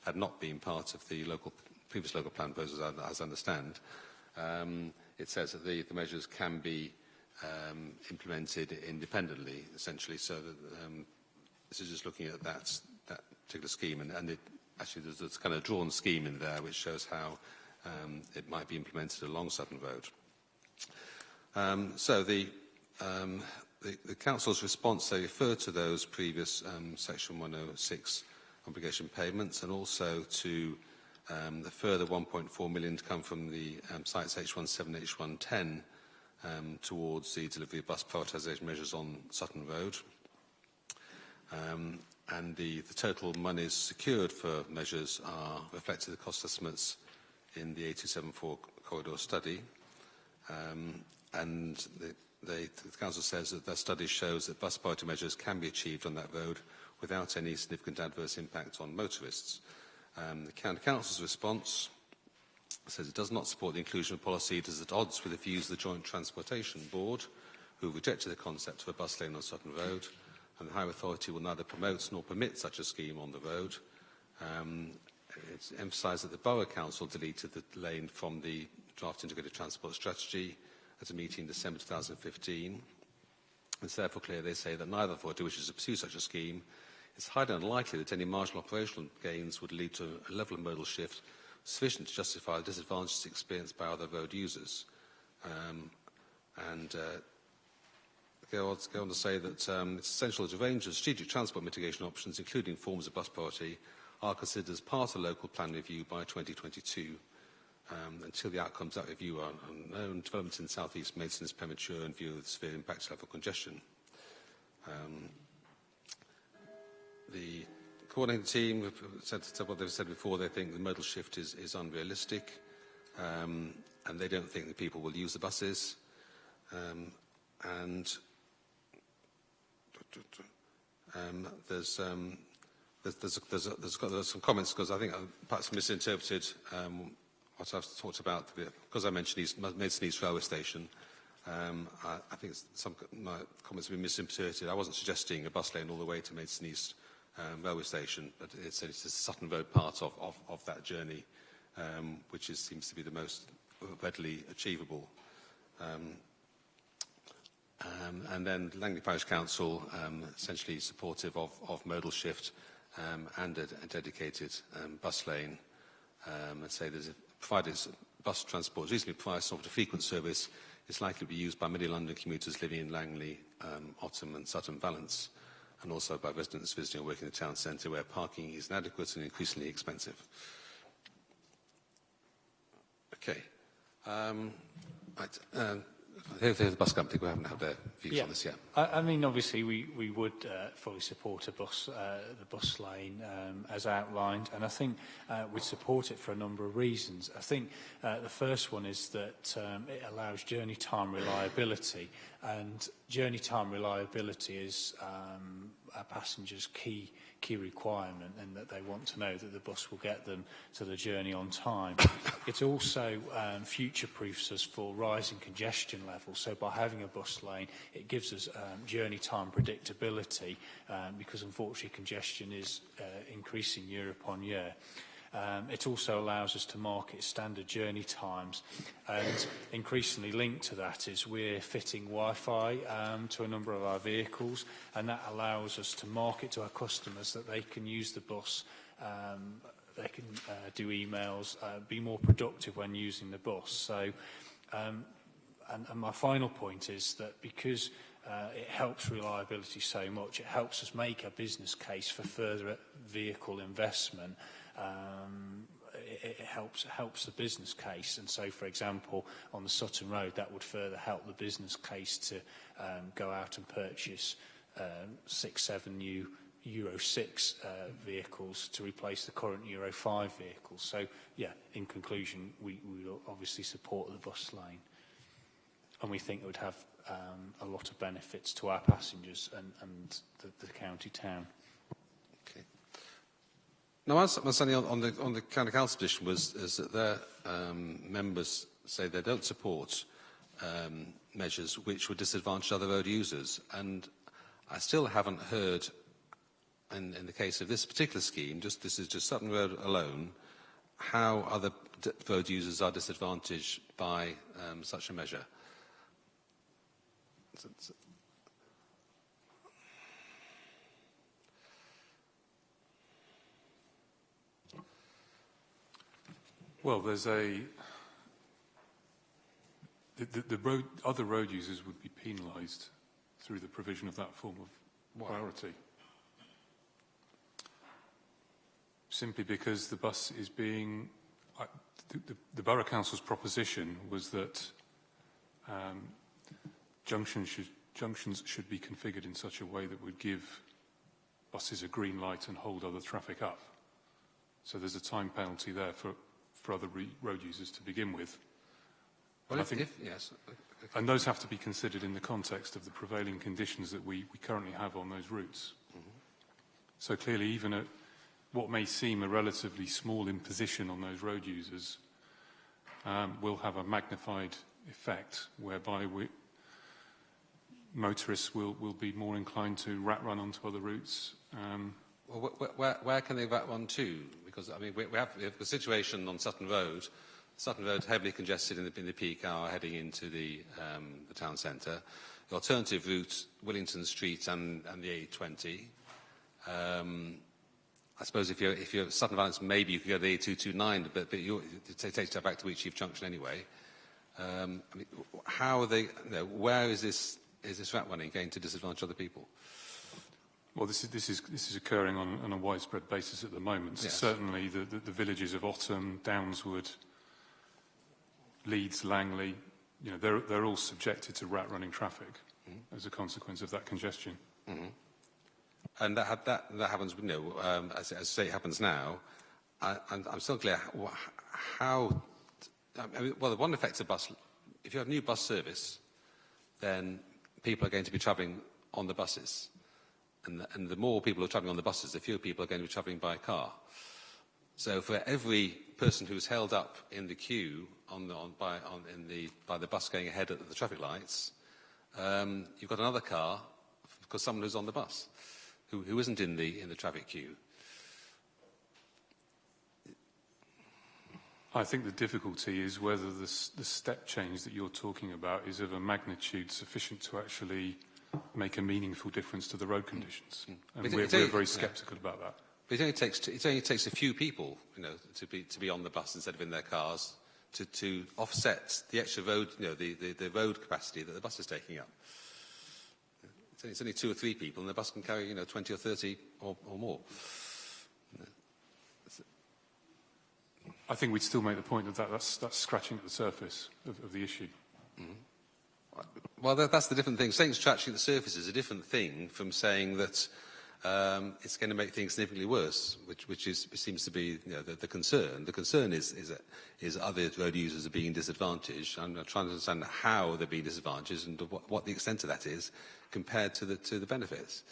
had not been part of the previous local plan proposals, as I understand. It says that the measures can be implemented independently, essentially, so that this is just looking at that particular scheme, and actually there's this kind of drawn scheme in there which shows how it might be implemented along Sutton Road. So the Council's response, they refer to those previous Section 106 obligation payments, and also to the further 1.4 million to come from the sites H17, H110 towards the delivery of bus prioritisation measures on Sutton Road. And the total monies secured for measures are reflected in the cost estimates in the A274 corridor study. And the Council says that their study shows that bus priority measures can be achieved on that road without any significant adverse impact on motorists. The County Council's response says it does not support the inclusion of policy. It is at odds with the views of the Joint Transportation Board, who rejected the concept of a bus lane on Sutton Road, and the Highway Authority will neither promote nor permit such a scheme on the road. It's emphasised that the Borough Council deleted the lane from the draft integrated transport strategy at a meeting in December 2015. It's therefore clear, they say, that neither authority wishes to pursue such a scheme. It's highly unlikely that any marginal operational gains would lead to a level of modal shift sufficient to justify the disadvantages experienced by other road users. Go on to say that it's essential that a range of strategic transport mitigation options, including forms of bus priority, are considered as part of the local plan review by 2022. Until the outcomes of that review are unknown, development in the South East Medicine is premature in view of the severe impacts of congestion. The coordinating team have said what they've said before. They think the modal shift is unrealistic, and they don't think that people will use the buses. There's some comments, because I think I perhaps misinterpreted what I've talked about, because I mentioned Maidstone East Railway Station. I think my comments have been misinterpreted. I wasn't suggesting a bus lane all the way to Maidstone East Railway Station, but it's the Sutton Road part of that journey, which seems to be the most readily achievable. And then Langley Parish Council, essentially supportive of modal shift and a dedicated bus lane, and say that provided bus transport is reasonably priced and offered a frequent service, it's likely to be used by many London commuters living in Langley, Otham and Sutton Valence, and also by residents visiting or working in the town centre where parking is inadequate and increasingly expensive. Okay. The bus company, we haven't had their views on this yet. I mean, obviously, we would fully support the bus lane as outlined, and I think we'd support it for a number of reasons. I think the first one is that it allows journey time reliability, and journey time reliability is our passengers' key requirement, and that they want to know that the bus will get them to the journey on time. It also future-proofs us for rising congestion levels. So by having a bus lane, it gives us journey time predictability, because unfortunately congestion is increasing year upon year. It also allows us to market standard journey times, and increasingly linked to that is we're fitting Wi-Fi to a number of our vehicles, and that allows us to market to our customers that they can use the bus, they can do emails, be more productive when using the bus. So, and my final point is that because it helps reliability so much, it helps us make a business case for further vehicle investment. It helps the business case, and so, for example, on the Sutton Road, that would further help the business case to go out and purchase 6-7 new Euro 6 vehicles to replace the current Euro 5 vehicles. So, yeah, in conclusion, we will obviously support the bus lane, and we think it would have a lot of benefits to our passengers and the county town. Now, my understanding on the County Council position is that their members say they don't support measures which would disadvantage other road users. And I still haven't heard, in the case of this particular scheme, this is just Sutton Road alone, how other road users are disadvantaged by such a measure. Well, there's the other road users would be penalised through the provision of that form of priority. Simply because the bus is being... the Borough Council's proposition was that junctions should be configured in such a way that would give buses a green light and hold other traffic up. So there's a time penalty there for other road users to begin with. Well, yes. And those have to be considered in the context of the prevailing conditions that we currently have on those routes. Mm-hmm. So clearly, even at what may seem a relatively small imposition on those road users will have a magnified effect whereby motorists will be more inclined to rat run onto other routes. Well, where can they rat run to? Because, I mean, we have the situation on Sutton Road heavily congested in the peak hour heading into the town centre. The alternative route, Willington Street and the A20. I suppose if you're at Sutton Valence, maybe you could go to the A229, but it takes you back to Wheatsheaf Junction anyway. I mean, how are they? Where is this rat running going to disadvantage other people? Well, this is occurring on a widespread basis at the moment. Yes. Certainly, the villages of Ottham, Downswood, Leeds, Langley, they're all subjected to rat running traffic as a consequence of that congestion. And that happens, as I say, it happens now. I'm still clear how. I mean, well, the one effect of bus, if you have new bus service, then people are going to be travelling on the buses, and the more people are travelling on the buses, the fewer people are going to be travelling by car. So for every person who's held up in the queue by the bus going ahead at the traffic lights, you've got another car because someone who's on the bus who isn't in the traffic queue. I think the difficulty is whether the step change that you're talking about is of a magnitude sufficient to actually make a meaningful difference to the road conditions. And we're very sceptical about that. But it only takes a few people, to be on the bus instead of in their cars to offset the extra road, the road capacity that the bus is taking up. It's only 2 or 3 people, and the bus can carry, 20 or 30 or more. I think we'd still make the point that's scratching at the surface of the issue. Well, that's the different thing. Saying scratching at the surface is a different thing from saying that it's going to make things significantly worse, which seems to be the concern. The concern is other road users are being disadvantaged. I'm trying to understand how they're being disadvantaged and what the extent of that is compared to the benefits.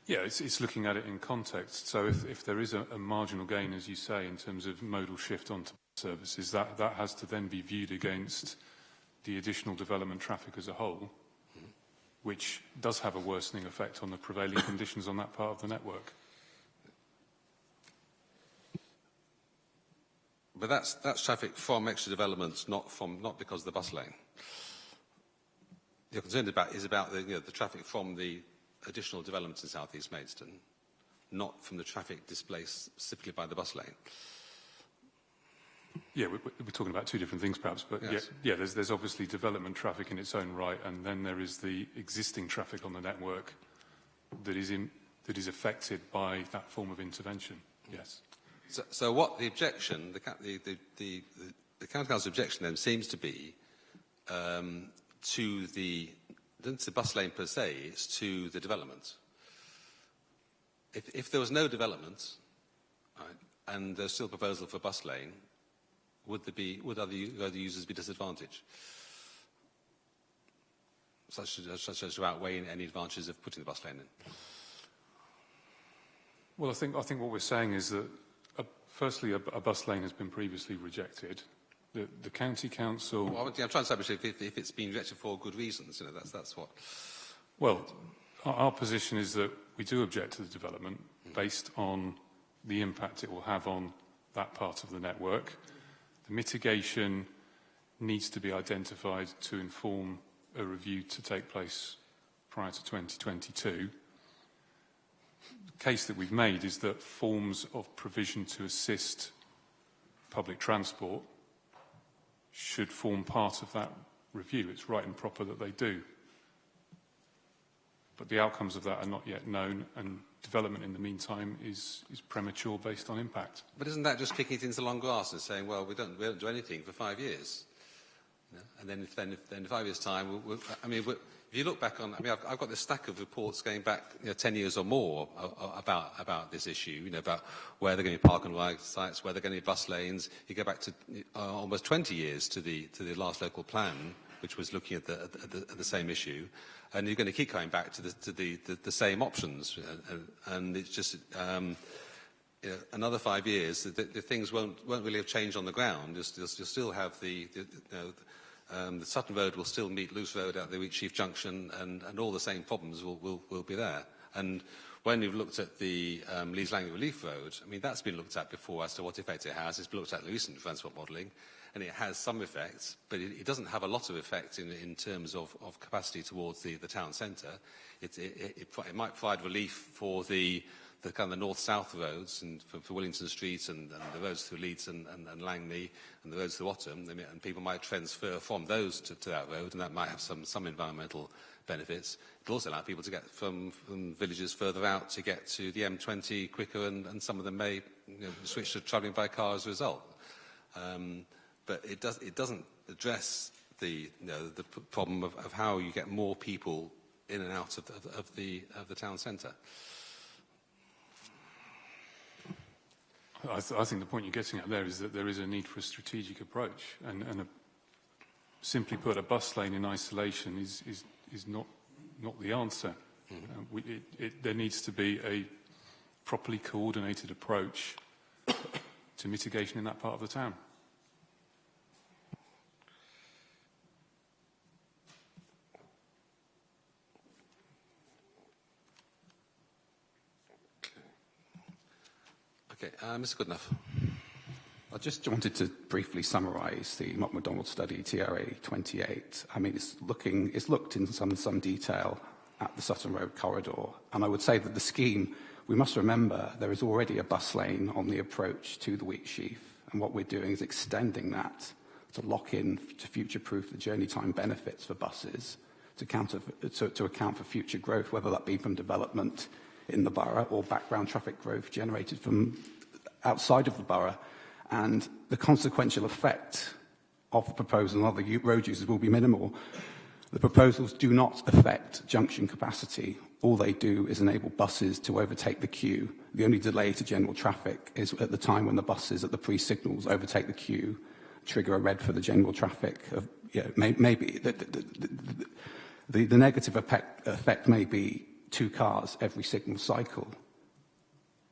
Yeah, it's looking at it in context. So if there is a marginal gain, as you say, in terms of modal shift onto services, that has to then be viewed against the additional development traffic as a whole, which does have a worsening effect on the prevailing conditions on that part of the network. But that's traffic from extra developments, not because of the bus lane. You're concerned about the traffic from the additional developments in South East Maidstone, not from the traffic displaced specifically by the bus lane. Yeah, we're talking about 2 different things, perhaps, but yes. yeah, there's obviously development traffic in its own right, and then there is the existing traffic on the network that is affected by that form of intervention. Yes. So what the objection, the County Council's objection then seems to be to the bus lane per se, it's to the development. If there was no development, right, and there's still a proposal for a bus lane, would other users be disadvantaged? Such as to outweigh any advantages of putting the bus lane in? Well, I think what we're saying is that, firstly, a bus lane has been previously rejected. The County Council... Well, I'm trying to establish if it's been rejected for good reasons. That's what... Well, our position is that we do object to the development based on the impact it will have on that part of the network. The mitigation needs to be identified to inform a review to take place prior to 2022. The case that we've made is that forms of provision to assist public transport should form part of that review. It's right and proper that they do. But the outcomes of that are not yet known, and development in the meantime is premature based on impact. But isn't that just kicking it into the long grass and saying, well, we don't do anything for 5 years? And then in 5 years' time, if you look back on, I've got this stack of reports going back 10 years or more about this issue, about where they're going to be park and ride sites, where they're going to be bus lanes. You go back to almost 20 years to the last local plan, which was looking at the same issue, and you're going to keep coming back to the same options, and it's just another 5 years, the things won't really have changed on the ground. You'll still have the Sutton Road will still meet Luce Road at the Wheatsheaf Junction, and all the same problems will be there. And when we've looked at the Leeds Langley Relief Road, I mean, that's been looked at before as to what effect it has. It's been looked at in the recent transport modelling, and it has some effect, but it doesn't have a lot of effect in terms of capacity towards the town centre. It might provide relief for the kind of the north-south roads and for Wellington Street and the roads through Leeds and Langley and the roads through Ottham, and people might transfer from those to that road, and that might have some environmental benefits. It'll also allow people to get from villages further out to get to the M20 quicker, and some of them may switch to travelling by car as a result. But it doesn't address the problem of how you get more people in and out of the town centre. I think the point you're getting at there is that there is a need for a strategic approach, and simply put, a bus lane in isolation is not the answer. There needs to be a properly coordinated approach to mitigation in that part of the town. Okay, Mr. Goodenough. I just wanted to briefly summarise the Mott MacDonald study, TRA 28. I mean, it's looked in some detail at the Sutton Road corridor, and I would say that the scheme, we must remember there is already a bus lane on the approach to the Wheatsheaf, and what we're doing is extending that to lock in, to future-proof the journey time benefits for buses, to account for future growth, whether that be from development in the borough or background traffic growth generated from outside of the borough. And the consequential effect of the proposal on other road users will be minimal. The proposals do not affect junction capacity. All they do is enable buses to overtake the queue. The only delay to general traffic is at the time when the buses at the pre-signals overtake the queue, trigger a red for the general traffic. Maybe the negative effect may be 2 cars every signal cycle.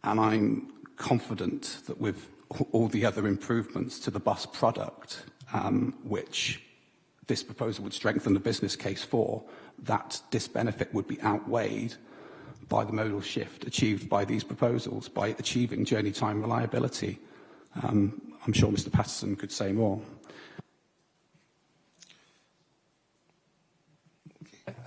And I'm confident that with all the other improvements to the bus product, which this proposal would strengthen the business case for, that disbenefit would be outweighed by the modal shift achieved by these proposals, by achieving journey time reliability. I'm sure Mr. Patterson could say more.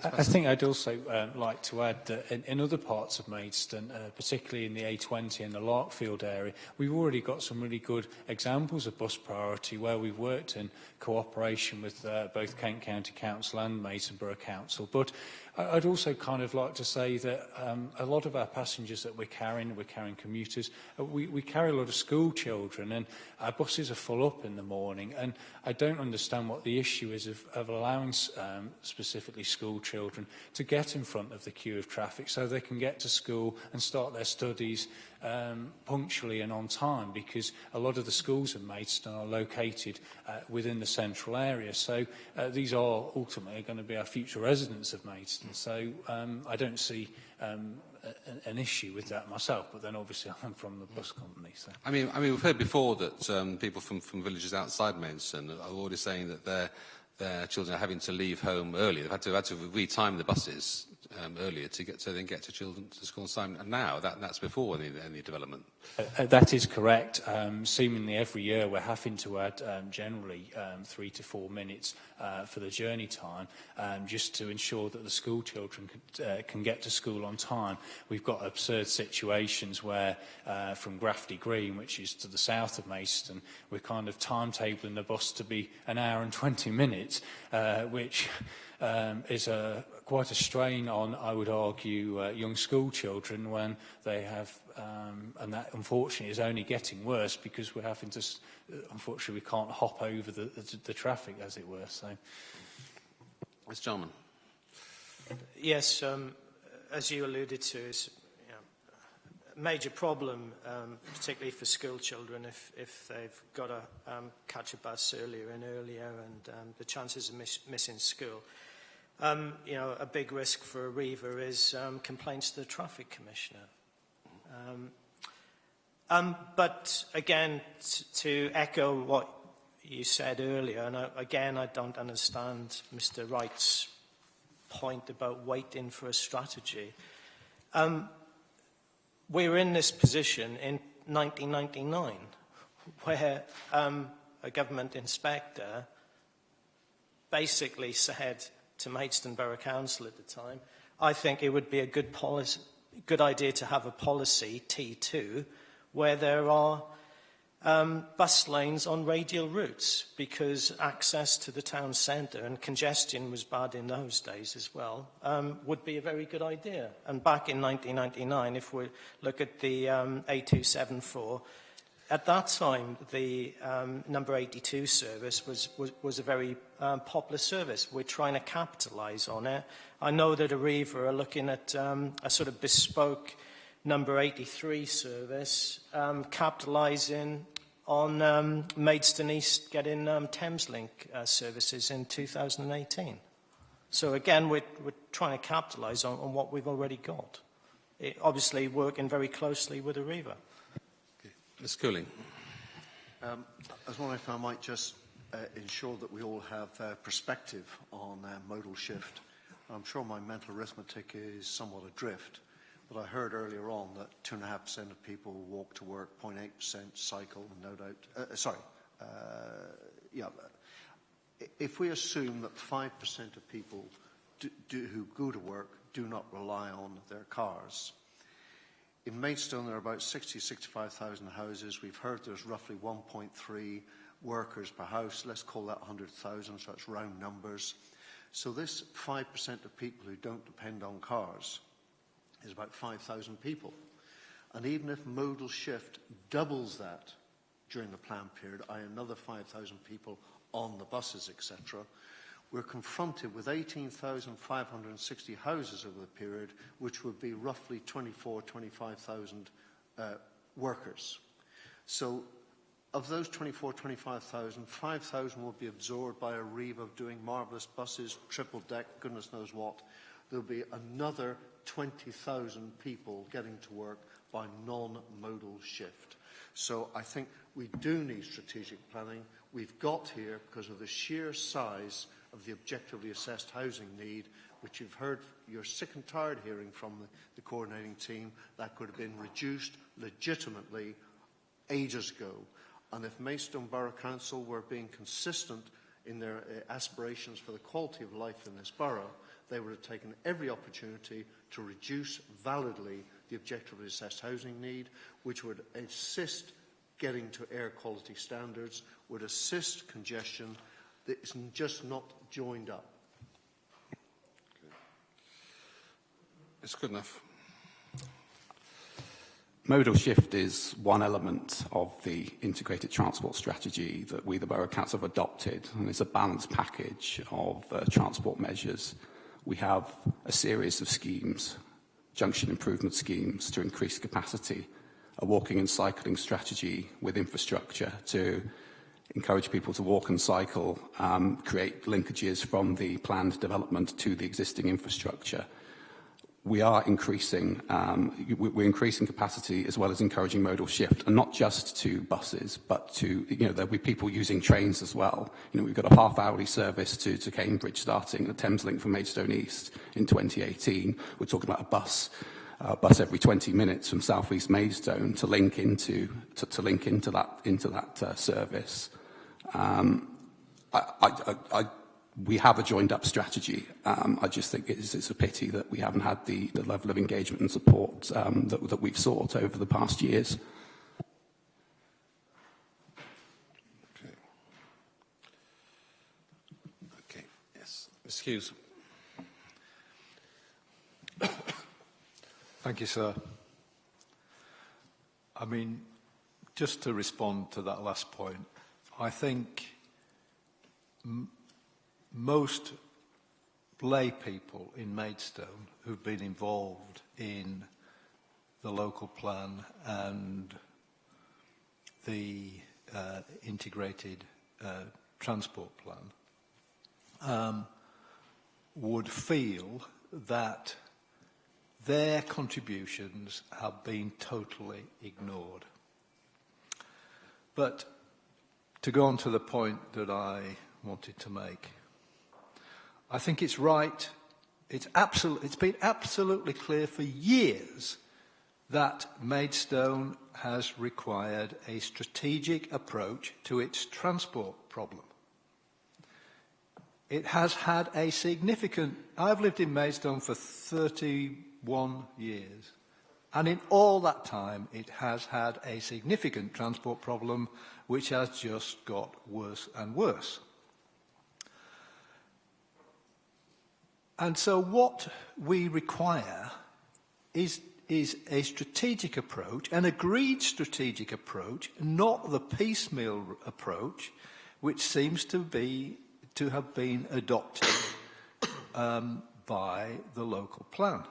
I think I'd also like to add that in other parts of Maidstone, particularly in the A20 and the Larkfield area, we've already got some really good examples of bus priority where we've worked in cooperation with both Kent County Council and Maidstone Borough Council. But I'd also kind of like to say that a lot of our passengers that we're carrying commuters, we carry a lot of school children, and our buses are full up in the morning, and I don't understand what the issue is of allowing specifically school children to get in front of the queue of traffic so they can get to school and start their studies punctually and on time, because a lot of the schools in Maidstone are located within the central area. So these are ultimately going to be our future residents of Maidstone. So I don't see an issue with that myself, but then obviously I'm from the bus company. So. I mean, we've heard before that people from villages outside Maidstone are already saying that their children are having to leave home early. They've had to retime the buses earlier to get to children to school on time. And now that's before any development. That is correct. Seemingly every year we're having to add generally 3 to 4 minutes for the journey time, just to ensure that the school children can get to school on time. We've got absurd situations where from Grafty Green, which is to the south of Maidstone, we're kind of timetabling the bus to be an hour and 20 minutes, which is quite a strain on, I would argue, young school children when they have, and that unfortunately is only getting worse because we're having to, unfortunately, we can't hop over the traffic, as it were. So, Ms. Jarman. Yes, as you alluded to, is a major problem, particularly for school children, if they've got to catch a bus earlier and the chances of missing school. A big risk for Arriva is complaints to the Traffic Commissioner. But again, to echo what you said earlier, and I don't understand Mr. Wright's point about waiting for a strategy. we were in this position in 1999, where a government inspector basically said to Maidstone Borough Council at the time, I think it would be a good idea to have a policy, T2, where there are bus lanes on radial routes, because access to the town centre, and congestion was bad in those days as well, would be a very good idea. And back in 1999, if we look at the A274, at that time, the number 82 service was a very popular service. We're trying to capitalise on it. I know that Arriva are looking at a sort of bespoke number 83 service, capitalising on Maidstone East getting Thameslink services in 2018. So again, we're trying to capitalise on what we've already got. Obviously working very closely with Arriva. Ms. Cooling. I was wondering if I might just ensure that we all have perspective on modal shift. I'm sure my mental arithmetic is somewhat adrift, but I heard earlier on that 2.5% of people walk to work, 0.8% cycle, no doubt. If we assume that 5% of people who go to work do not rely on their cars, in Maidstone, there are about 65,000 houses. We've heard there's roughly 1.3 workers per house. Let's call that 100,000, so it's round numbers. So this 5% of people who don't depend on cars is about 5,000 people. And even if modal shift doubles that during the plan period, another 5,000 people on the buses, etc., we're confronted with 18,560 houses over the period, which would be roughly 25,000 workers. So of those 25,000, 5,000 will be absorbed by Arriva doing marvellous buses, triple deck, goodness knows what. There'll be another 20,000 people getting to work by non-modal shift. So I think we do need strategic planning. We've got here because of the sheer size of the objectively assessed housing need, which you've heard, you're sick and tired hearing from the coordinating team, that could have been reduced legitimately ages ago. And if Maidstone Borough Council were being consistent in their aspirations for the quality of life in this borough, they would have taken every opportunity to reduce validly the objectively assessed housing need, which would assist getting to air quality standards, would assist congestion, that is just not joined up. It's good enough. Modal shift is one element of the integrated transport strategy that we, the Borough Council, have adopted, and it's a balanced package of transport measures. We have a series of schemes, junction improvement schemes to increase capacity, a walking and cycling strategy with infrastructure to encourage people to walk and cycle, create linkages from the planned development to the existing infrastructure. We are increasing, we're increasing capacity as well as encouraging modal shift, and not just to buses, but to, there'll be people using trains as well. We've got a half-hourly service to Cambridge starting at Thameslink from Maidstone East in 2018. We're talking about a bus every 20 minutes from South East Maidstone to link into that service. We have a joined-up strategy. I just think it's a pity that we haven't had the level of engagement and support that we've sought over the past years. Okay. Yes. Ms. Hughes. Thank you, sir. I mean, just to respond to that last point, I think most lay people in Maidstone who've been involved in the local plan and the integrated transport plan would feel that their contributions have been totally ignored. But to go on to the point that I wanted to make, I think it's right, it's been absolutely clear for years that Maidstone has required a strategic approach to its transport problem. It has had a significant... I've lived in Maidstone for 31 years, and in all that time it has had a significant transport problem which has just got worse and worse. And so what we require is a strategic approach, an agreed strategic approach, not the piecemeal approach which seems to have been adopted by the local plan.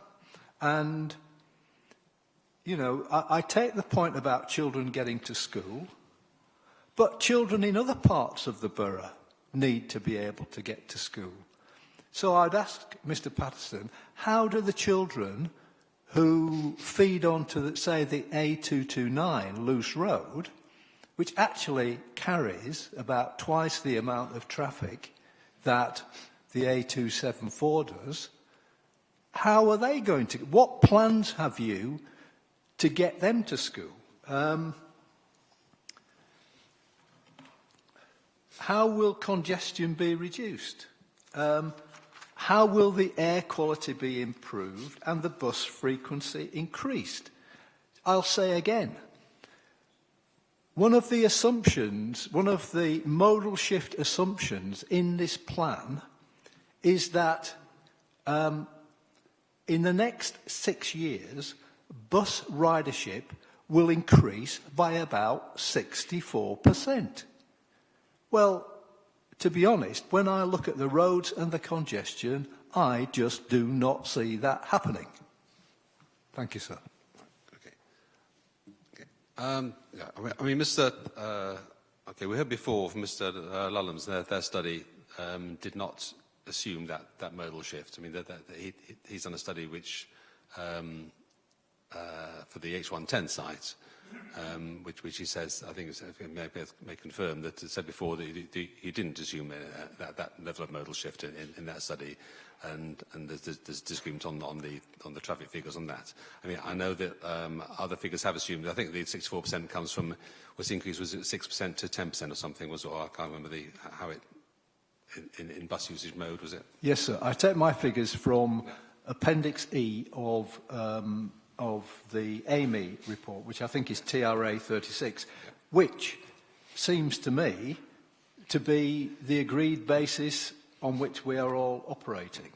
And, you know, I take the point about children getting to school, but children in other parts of the borough need to be able to get to school. So I'd ask Mr. Patterson, how do the children who feed onto, say, the A229 Loose Road, which actually carries about twice the amount of traffic that the A274 does, how are they going to... What plans have you to get them to school? How will congestion be reduced? How will the air quality be improved and the bus frequency increased? I'll say again, one of the assumptions, one of the modal shift assumptions in this plan is that in the next 6 years, bus ridership will increase by about 64%. Well, to be honest, when I look at the roads and the congestion, I just do not see that happening. Thank you, sir. Yeah, I mean, Mr. We heard before from Mr. Lullams, their study did not assume that modal shift. I mean, he's done a study which, for the H110 site, which he says, I think may confirm that it said before that he didn't assume that level of modal shift in that study, and there's disagreement on the traffic figures on that. I mean, I know that other figures have assumed. I think the 64% comes from the increase was it 6% to 10% or something was, or I can't remember how it in bus usage mode was it? Yes, sir. I take my figures from Appendix E of the AMI report, which I think is TRA 36, which seems to me to be the agreed basis on which we are all operating.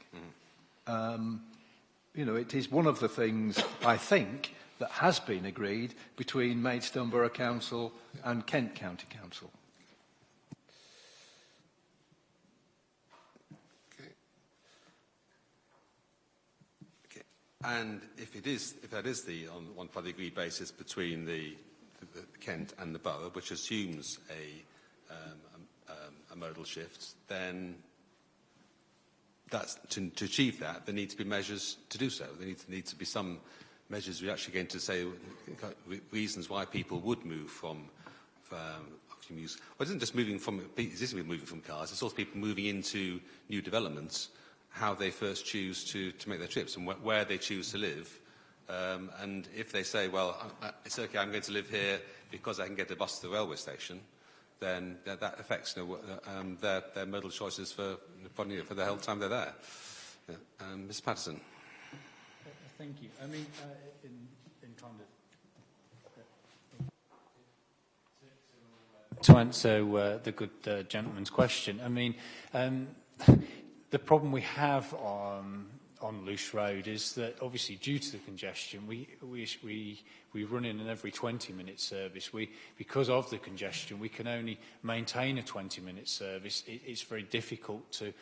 You know, it is one of the things, I think, that has been agreed between Maidstone Borough Council and Kent County Council. And if that is the on the agreed basis between the Kent and the borough, which assumes a modal shift, then that's to achieve that there need to be measures to do so. There need to be some measures we're actually going to say reasons why people would move from use. Well, it isn't just moving from cars. It's also people moving into new developments, how they first choose to make their trips and where they choose to live. And if they say, well, it's okay, I'm going to live here because I can get a bus to the railway station, then that affects their modal choices for the whole time they're there. Mr. Patterson. Thank you. I mean, in kind of... To answer the good gentleman's question, I mean, the problem we have on Loose Road is that obviously due to the congestion, we run in an every 20-minute service. Because of the congestion, we can only maintain a 20-minute service. It's very difficult to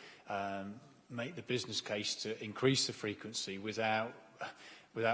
make the business case to increase the frequency without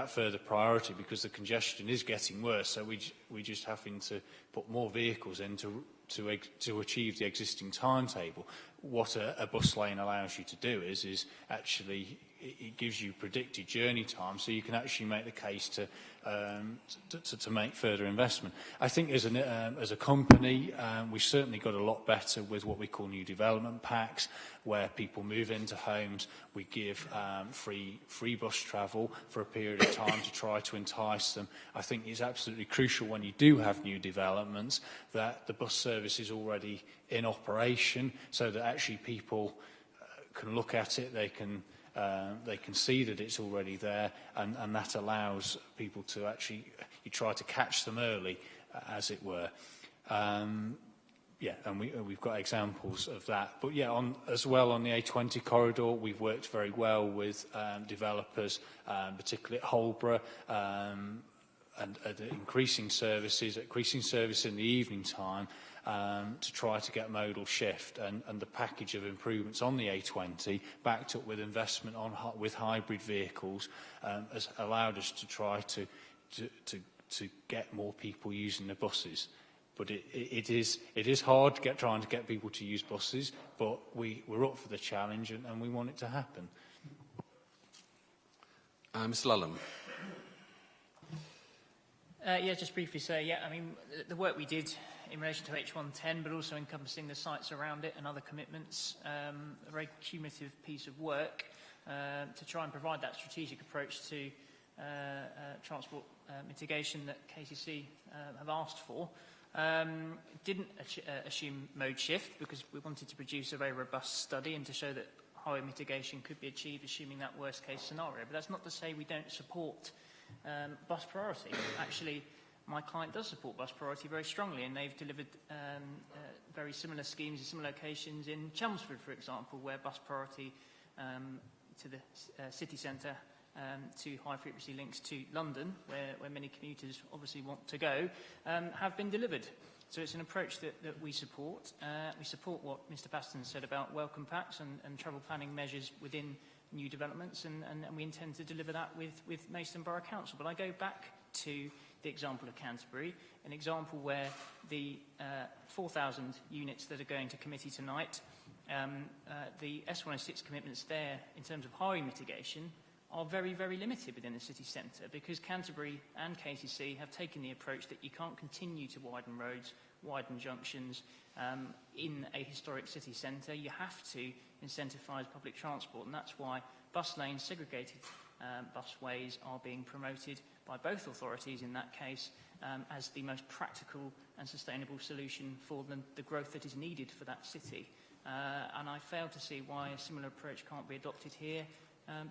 further priority, because the congestion is getting worse. So we just having to put more vehicles in to achieve the existing timetable. What a bus lane allows you to do is actually it gives you predicted journey time, so you can actually make the case to to make further investment. I think as a company, we've certainly got a lot better with what we call new development packs, where people move into homes. We give free bus travel for a period of time to try to entice them. I think it's absolutely crucial when you do have new developments that the bus service is already in operation, so that actually people can look at it, they can see that it's already there, and that allows people to actually, you try to catch them early, as it were. Yeah, and we've got examples of that. But yeah, as well on the A20 corridor, we've worked very well with developers, particularly at Holborough, and increasing service in the evening time, to try to get modal shift, and the package of improvements on the A20, backed up with investment with hybrid vehicles, has allowed us to try to get more people using the buses. But it is hard trying to get people to use buses, but we're up for the challenge, and we want it to happen. Mr. Lulham. Yeah, just briefly say, yeah, I mean, the work we did in relation to H110, but also encompassing the sites around it and other commitments, a very cumulative piece of work to try and provide that strategic approach to transport mitigation that KCC have asked for. Didn't assume mode shift, because we wanted to produce a very robust study and to show that highway mitigation could be achieved assuming that worst case scenario. But that's not to say we don't support bus priority. Actually, my client does support bus priority very strongly, and they've delivered very similar schemes in similar locations in Chelmsford, for example, where bus priority to the city centre, to high-frequency links to London, where many commuters obviously want to go, have been delivered. So it's an approach that we support. We support what Mr Paston said about welcome packs and travel planning measures within new developments, and we intend to deliver that with Maidstone Borough Council. But I go back to the example of Canterbury, an example where the 4,000 units that are going to committee tonight, the S106 commitments there in terms of highway mitigation are very, very limited within the city centre, because Canterbury and KCC have taken the approach that you can't continue to widen roads, widen junctions in a historic city centre. You have to incentivise public transport, and that's why bus lanes, segregated busways are being promoted by both authorities in that case as the most practical and sustainable solution for the growth that is needed for that city. And I fail to see why a similar approach can't be adopted here,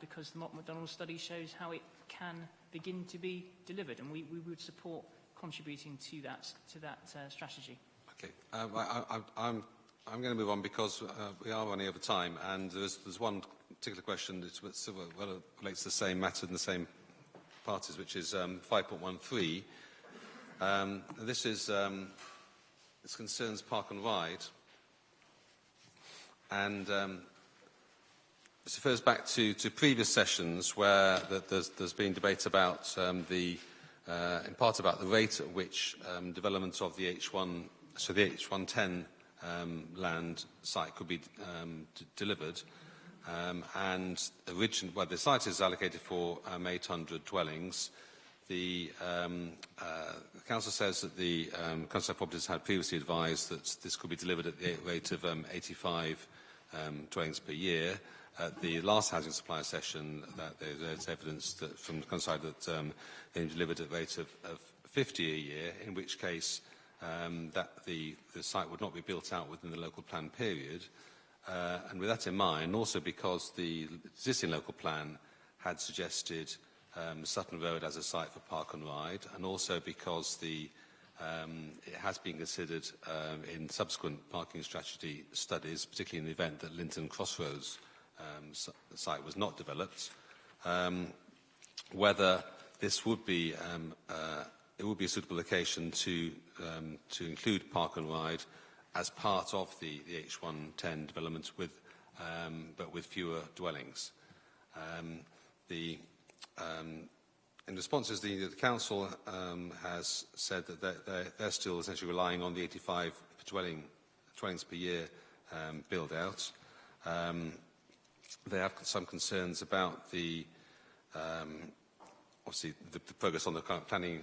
because the Mott MacDonald study shows how it can begin to be delivered, and we would support contributing to that strategy. Okay, I'm going to move on because we are running over time, and there's one particular question that relates to the same matter in the same parties, which is 5.13. This concerns Park and Ride, and this refers back to previous sessions where there's been debate about in part about the rate at which development of the H110 land site could be delivered, and originally, the site is allocated for 800 dwellings. The council says that the Council of Properties had previously advised that this could be delivered at the rate of 85 dwellings per year. At the last housing supplier session, that there's evidence that from the council side that they delivered at a rate of 50 a year, in which case that the site would not be built out within the local plan period. And with that in mind, also because the existing local plan had suggested Sutton Road as a site for Park and Ride, and also because it has been considered in subsequent parking strategy studies, particularly in the event that Linton Crossroads site was not developed, whether this would be it would be a suitable location to include Park and Ride as part of the H110 development, but with fewer dwellings. In responses, the council has said that they're still essentially relying on the 85 dwellings per year build out. They have some concerns about obviously the progress on the current planning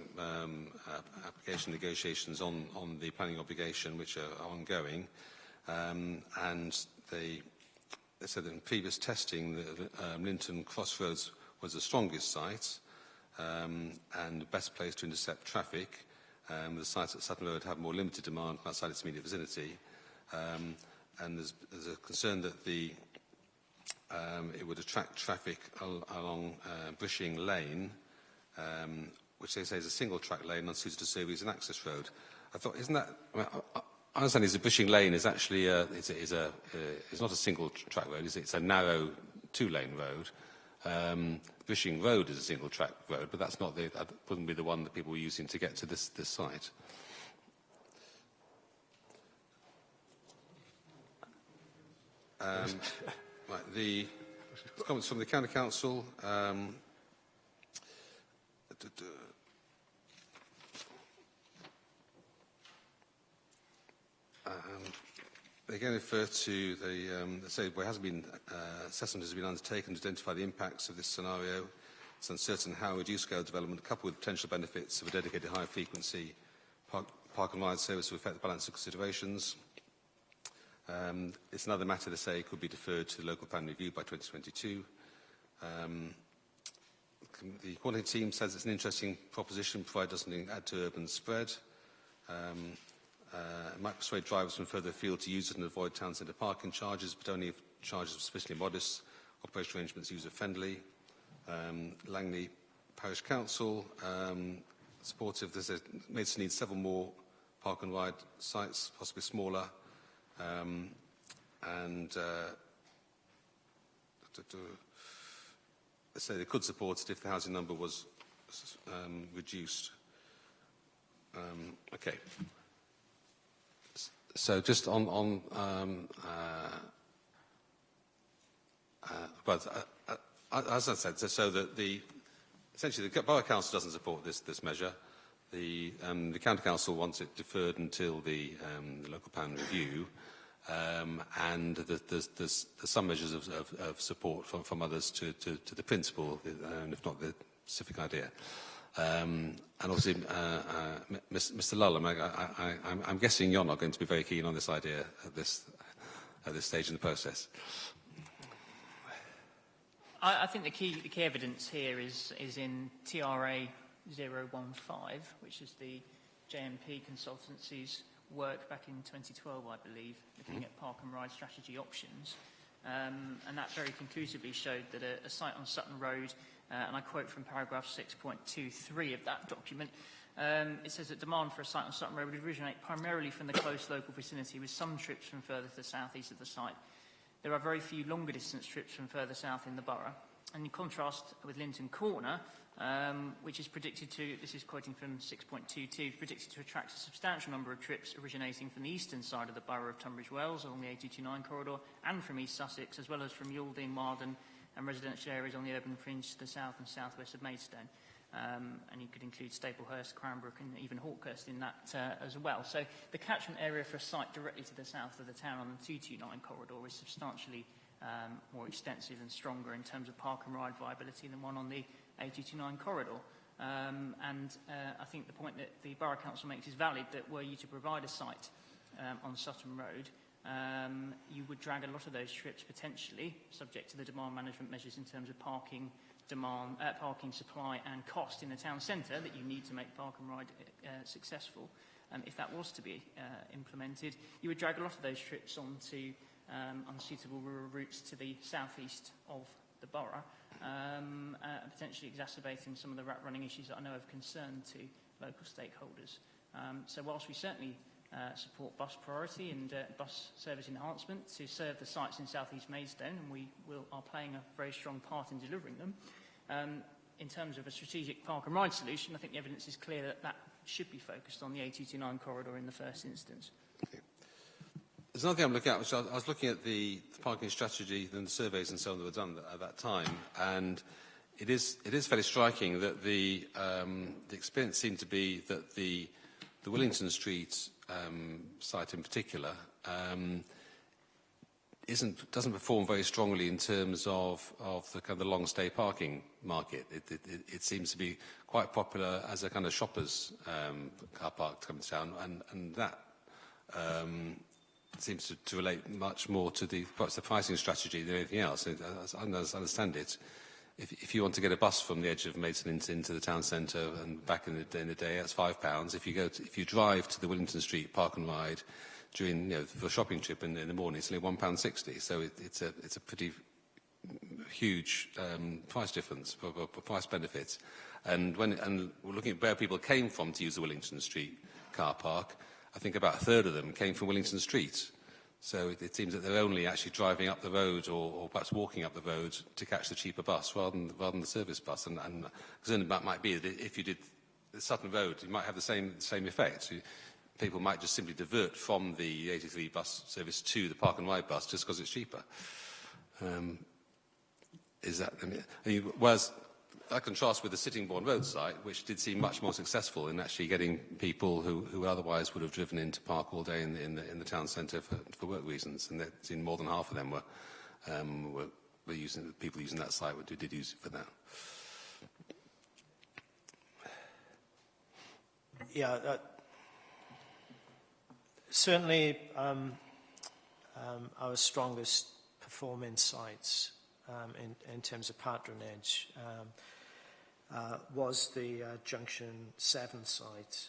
application negotiations on the planning obligation, which are ongoing. And they said that in previous testing, Linton Crossroads was the strongest site and the best place to intercept traffic. The sites at Sutton Road have more limited demand outside its immediate vicinity. And there's a concern that it would attract traffic along Brishing Lane, which they say is a single-track lane unsuited to serve as an access road. I thought, isn't that? I understand is that Brishing Lane is actually it's not a single-track road. It's a narrow two-lane road. Brishing Road is a single-track road, but that wouldn't be the one that people were using to get to this site. Right, the comments from the County Council. They again refer to they say there hasn't been assessment has been undertaken to identify the impacts of this scenario. It's uncertain how reduced-scale development, coupled with potential benefits of a dedicated high-frequency park and ride service, will affect the balance of considerations. It's another matter to say could be deferred to the local plan review by 2022. The coordinating team says it's an interesting proposition, provided it doesn't add to urban spread. It might persuade drivers from further afield to use it and avoid town centre parking charges, but only if charges are sufficiently modest, operation arrangements user-friendly. Langley Parish Council, supportive. Maidstone needs several more park and ride sites, possibly smaller. They say they could support it if the housing number was reduced. Okay. So just as I said, so that essentially the Borough Council doesn't support this measure. The County Council wants it deferred until the local plan review, and there's some measures of support from others to the principle, and if not the specific idea. And obviously, Mr. Lulham, I'm guessing you're not going to be very keen on this idea at this stage in the process. I think the key evidence here is in TRA 015, which is the JMP consultancy's work back in 2012, I believe, looking at park and ride strategy options. And that very conclusively showed that a site on Sutton Road, and I quote from paragraph 6.23 of that document, it says that demand for a site on Sutton Road would originate primarily from the close local vicinity, with some trips from further to the south-east of the site. There are very few longer distance trips from further south in the borough. And in contrast with Linton Corner, which is predicted to, this is quoting from 6.22, predicted to attract a substantial number of trips originating from the eastern side of the borough of Tunbridge Wells along the A229 corridor and from East Sussex, as well as from Yalding, Marden and residential areas on the urban fringe to the south and southwest of Maidstone. And you could include Staplehurst, Cranbrook and even Hawkhurst in that as well. So the catchment area for a site directly to the south of the town on the 229 corridor is substantially more extensive and stronger in terms of park and ride viability than one on the A229 corridor. I think the point that the Borough Council makes is valid, that were you to provide a site on Sutton Road, you would drag a lot of those trips potentially, subject to the demand management measures in terms of parking, parking supply and cost in the town centre that you need to make park and ride successful. If that was to be implemented, you would drag a lot of those trips onto unsuitable rural routes to the southeast of the borough, potentially exacerbating some of the rat running issues that I know of concern to local stakeholders. So whilst we certainly support bus priority and bus service enhancement to serve the sites in southeast Maidstone, and we are playing a very strong part in delivering them, in terms of a strategic park and ride solution, I think the evidence is clear that that should be focused on the A229 corridor in the first instance. Okay. There's another thing I'm looking at, which I was looking at the parking strategy and the surveys and so on that were done at that time, and it is fairly striking that the experience seemed to be that the Willington Street site in particular, doesn't perform very strongly in terms of the kind of the long stay parking market. It seems to be quite popular as a kind of shoppers car park to come to town, and that seems to relate much more to perhaps the pricing strategy than anything else. As I understand it, if you want to get a bus from the edge of Maidstone into the town centre and back in the day, that's £5. If you drive to the Willington Street Park and Ride during, for a shopping trip in the morning, it's only £1.60. So it's a pretty huge price difference for price benefits. And we're looking at where people came from to use the Willington Street car park, I think about a third of them came from Willington Street. So it seems that they're only actually driving up the road or perhaps walking up the road to catch the cheaper bus rather than the service bus. And the concern about might be that if you did the Sutton Road, you might have the same effect. So people might just simply divert from the 83 bus service to the Park and Ride bus just because it's cheaper. Whereas I contrast with the Sittingbourne Road site, which did seem much more successful in actually getting people who otherwise would have driven in to park all day in the town centre for work reasons, and it seemed more than half of them were using, people using that site did use it for that. Yeah, certainly our strongest performing sites in terms of patronage was the Junction 7 site,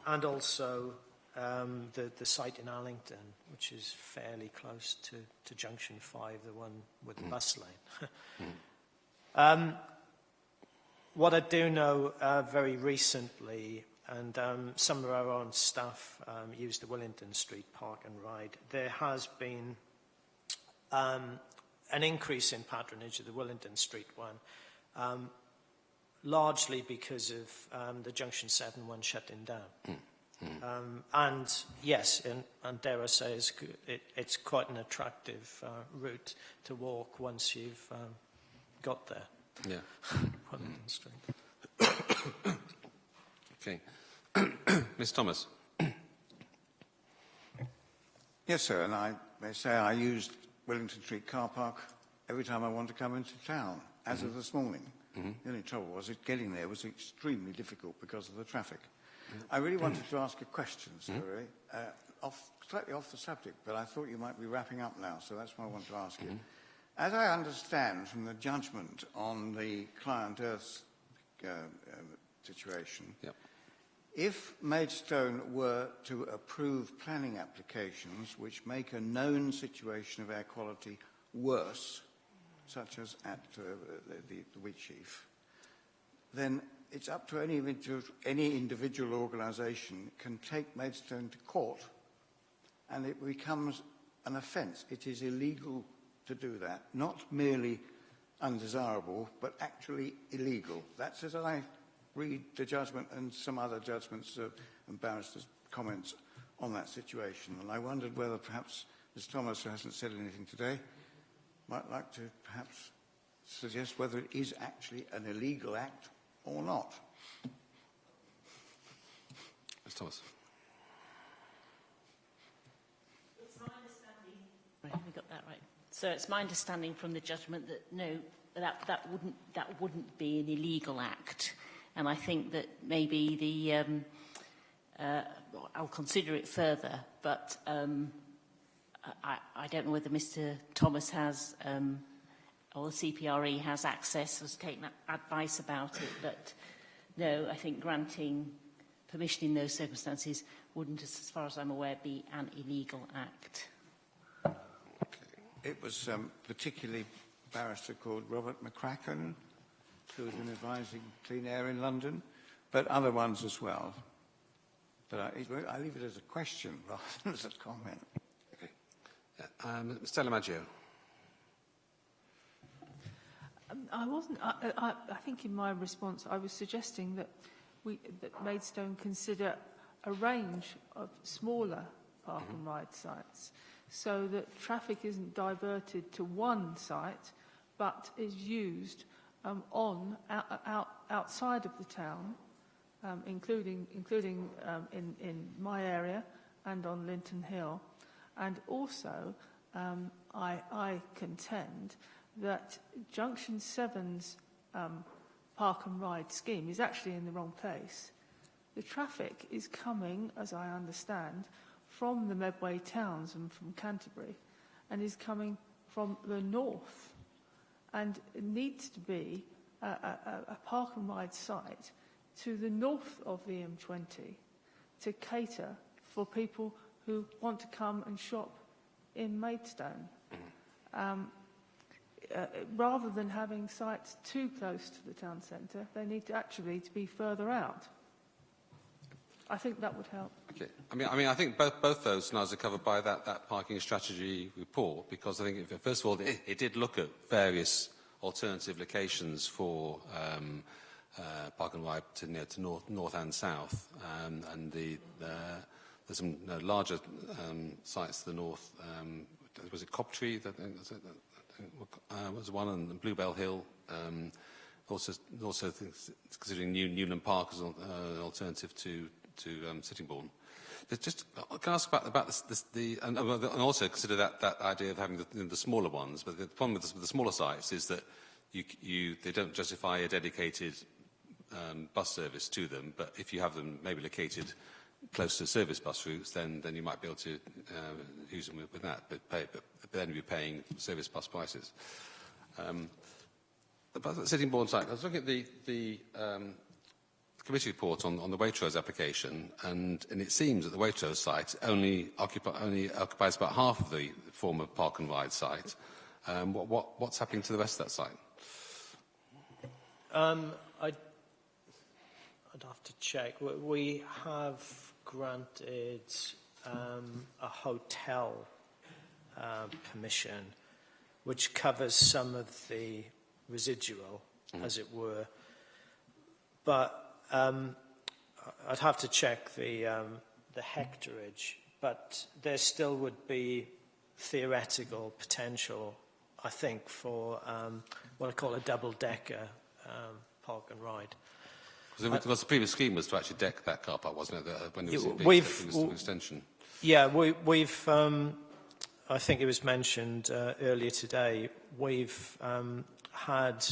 and also the site in Allington, which is fairly close to Junction 5, the one with the bus lane. What I do know very recently, and some of our own staff used the Willington Street Park and Ride, there has been an increase in patronage of the Willington Street one, largely because of the Junction 7 one shutting down. And yes, and dare I say, it's quite an attractive route to walk once you've got there. Yeah. Willington Street. Okay. Ms. Thomas. Yes, sir, and I may say I used Willington Street car park every time I want to come into town, as of this morning. The only trouble was getting there was extremely difficult because of the traffic. I really wanted to ask a question, sir, slightly off the subject, but I thought you might be wrapping up now, so that's why I want to ask you. As I understand from the judgment on the Client Earth situation, if Maidstone were to approve planning applications which make a known situation of air quality worse, such as at the Wheatsheaf, then it's up to any individual organisation can take Maidstone to court, and it becomes an offence. It is illegal to do that, not merely undesirable, but actually illegal. That's as I read the judgment and some other judgments and barristers' comments on that situation. And I wondered whether perhaps Ms. Thomas, who hasn't said anything today, might like to perhaps suggest whether it is actually an illegal act or not. Ms. Thomas. It's my understanding. Right, we got that right. So it's my understanding from the judgment that no, that wouldn't be an illegal act. And I think that maybe I'll consider it further, but I don't know whether Mr. Thomas has, or the CPRE has access, has taken advice about it, but no, I think granting permission in those circumstances wouldn't, as far as I'm aware, be an illegal act. It was particularly a barrister called Robert McCracken, who has been advising Clean Air in London, but other ones as well. But I leave it as a question rather than as a comment. Okay. Stella Maggio. I think in my response I was suggesting that Maidstone consider a range of smaller park and ride sites, so that traffic isn't diverted to one site, but is used outside of the town, including in my area and on Linton Hill, and also I contend that Junction 7's park and ride scheme is actually in the wrong place. The traffic is coming, as I understand, from the Medway towns and from Canterbury, and is coming from the north. And it needs to be a park and ride site to the north of the M20 to cater for people who want to come and shop in Maidstone. Rather than having sites too close to the town centre, they need to actually be further out. I think that would help. Okay. I mean, I think both those scenarios are covered by that parking strategy report, because I think, first of all, it did look at various alternative locations for park and ride to north and south, and there's some larger sites to the north. Was it Coptree? Was one, and Bluebell Hill. Also considering Newland Park as an alternative to Sittingbourne. Just can I ask about this, and also consider that idea of having the smaller ones. But the problem with the smaller sites is that they don't justify a dedicated bus service to them. But if you have them maybe located close to service bus routes, then you might be able to use them with that. But then you'd be paying service bus prices. About the Sittingbourne site, I was looking at the committee report on the Waitrose application, and it seems that the Waitrose site only occupies about half of the former park and ride site. What's happening to the rest of that site? I'd have to check. We have granted a hotel permission, which covers some of the residual, as it were. But I'd have to check the hectarage. But there still would be theoretical potential, I think, for what I call a double-decker park and ride. Because the previous scheme was to actually deck that car park, wasn't it? When it was an extension. Yeah, we've. I think it was mentioned earlier today. We've had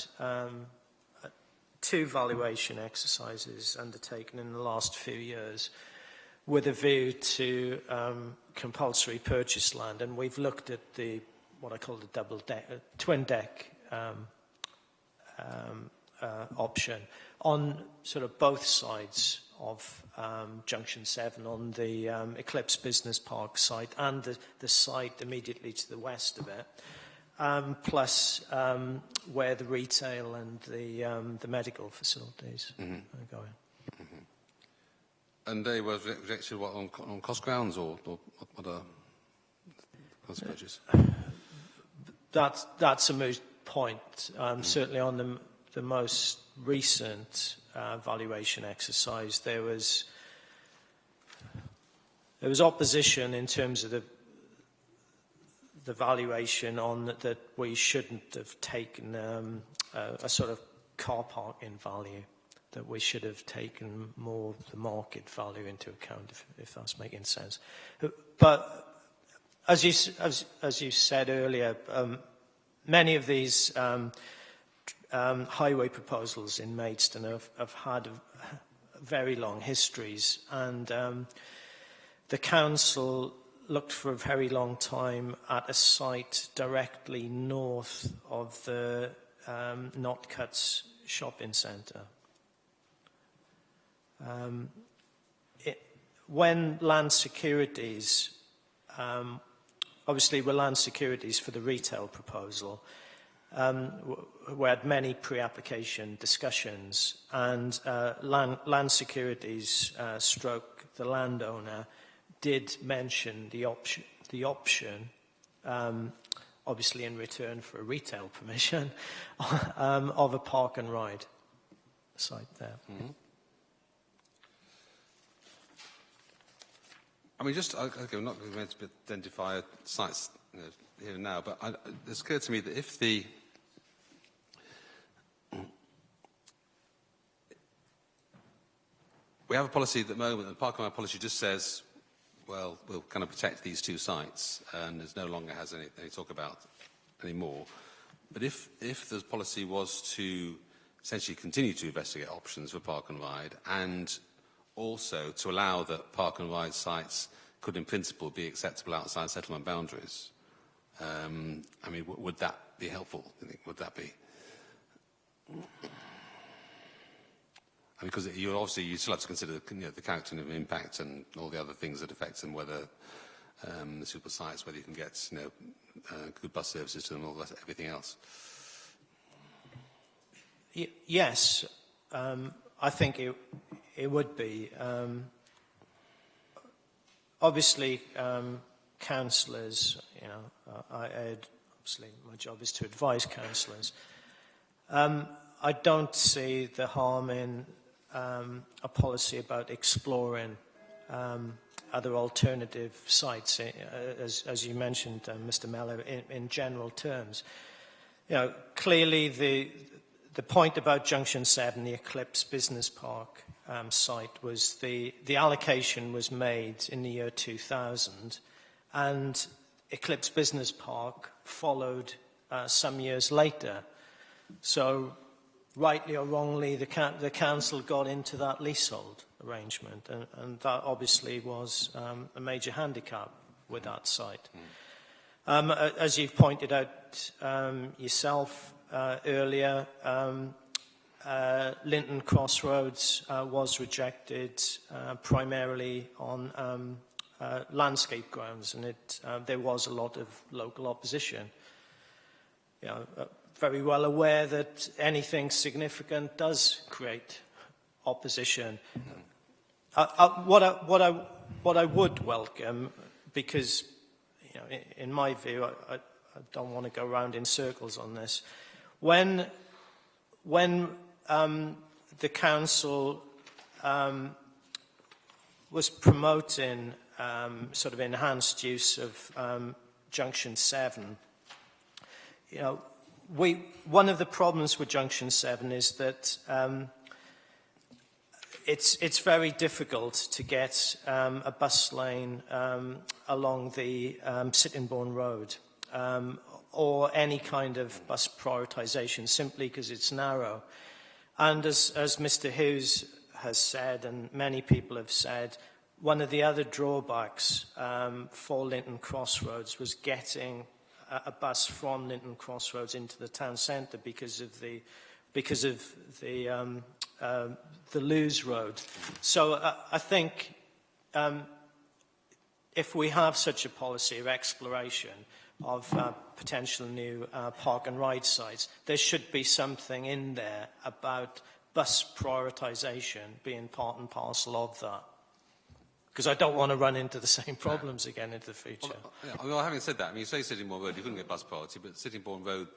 2 valuation exercises undertaken in the last few years, with a view to compulsory purchase land, and we've looked at what I call the twin deck option on sort of both sides of Junction 7, on the Eclipse Business Park site and the site immediately to the west of it, plus where the retail and the medical facilities are going. Mm-hmm. And they were rejected on cost grounds, or what are consequences? That's a moot point. Certainly on the most recent valuation exercise, there was opposition in terms of the valuation on that we shouldn't have taken a sort of car park in value, that we should have taken more the market value into account, if that's making sense. But as you said earlier, many of these highway proposals in Maidstone have had very long histories, and the council looked for a very long time at a site directly north of the Notcuts shopping centre. When Land Securities, obviously were Land Securities for the retail proposal, we had many pre-application discussions, and Land Securities stroke the landowner did mention the option, obviously in return for a retail permission, of a park and ride site there. Mm-hmm. I mean, okay, we're not going to identify sites here and now, but it's clear to me that if we have a policy at the moment, the park and ride policy just says well, we'll kind of protect these two sites, and there's no longer has any talk about anymore. But if the policy was to essentially continue to investigate options for park and ride, and also to allow that park and ride sites could in principle be acceptable outside settlement boundaries, I mean, would that be helpful? I think, would that be? Because you still have to consider the character of impact and all the other things that affect them, whether the super sites, whether you can get good bus services to them, all that, everything else. Yes, I think it would be. Obviously, councillors, obviously my job is to advise councillors. I don't see the harm in a policy about exploring other alternative sites, as you mentioned, Mr. Mellor, in general terms. Clearly the point about Junction 7, the Eclipse Business Park site, was the allocation was made in the year 2000, and Eclipse Business Park followed some years later. So, rightly or wrongly, the council got into that leasehold arrangement, and that obviously was a major handicap with that site. As you've pointed out yourself earlier, Linton Crossroads was rejected primarily on landscape grounds, and there was a lot of local opposition. Very well aware that anything significant does create opposition. What I would welcome, because in my view, I don't want to go round in circles on this. When the council was promoting sort of enhanced use of Junction 7, one of the problems with Junction 7 is that it's very difficult to get a bus lane along the Sittingbourne Road or any kind of bus prioritisation, simply because it's narrow. And as Mr. Hughes has said, and many people have said, one of the other drawbacks for Linton Crossroads was getting a bus from Linton Crossroads into the town centre because of the Lewes Road. So I think if we have such a policy of exploration of potential new park and ride sites, there should be something in there about bus prioritisation being part and parcel of that. Because I don't want to run into the same problems again into the future. Well, having said that, I mean, you say Sittingbourne Road, you couldn't get bus priority, but Sittingbourne Road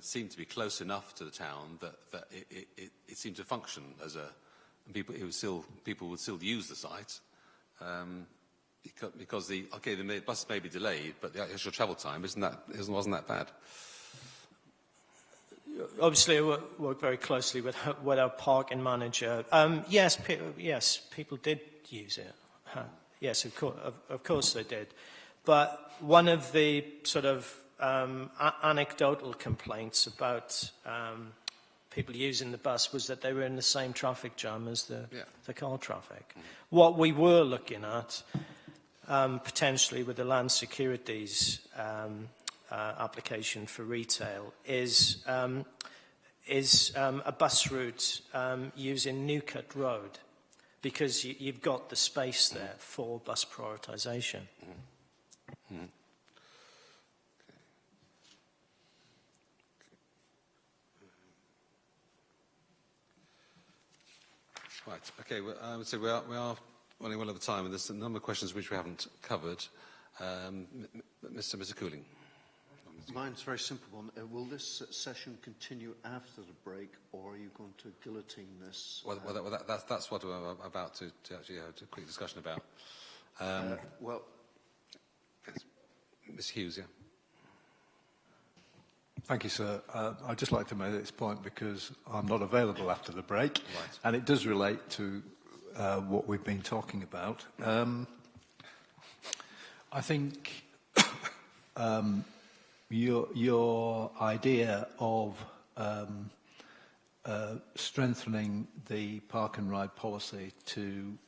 seemed to be close enough to the town that it seemed to function as a... People would still use the site because the bus may be delayed, but the actual travel time wasn't that bad. Obviously, I work very closely with our parking manager. Yes, people did use it. Yes, of course they did. But one of the sort of anecdotal complaints about people using the bus was that they were in the same traffic jam as the car traffic. What we were looking at, potentially with the land securities application for retail, is a bus route using Newcut Road, because you've got the space there for bus prioritisation. Right. Okay. I would say we are running well over time, and there's a number of questions which we haven't covered. Mr. Cooling. Mine's a very simple one. Will this session continue after the break, or are you going to guillotine this? Well, that's what we're about to actually have a quick discussion about. Ms. Hughes, yeah. Thank you, sir. I'd just like to make this point because I'm not available after the break, and it does relate to what we've been talking about. I think your idea of strengthening the park and ride policy to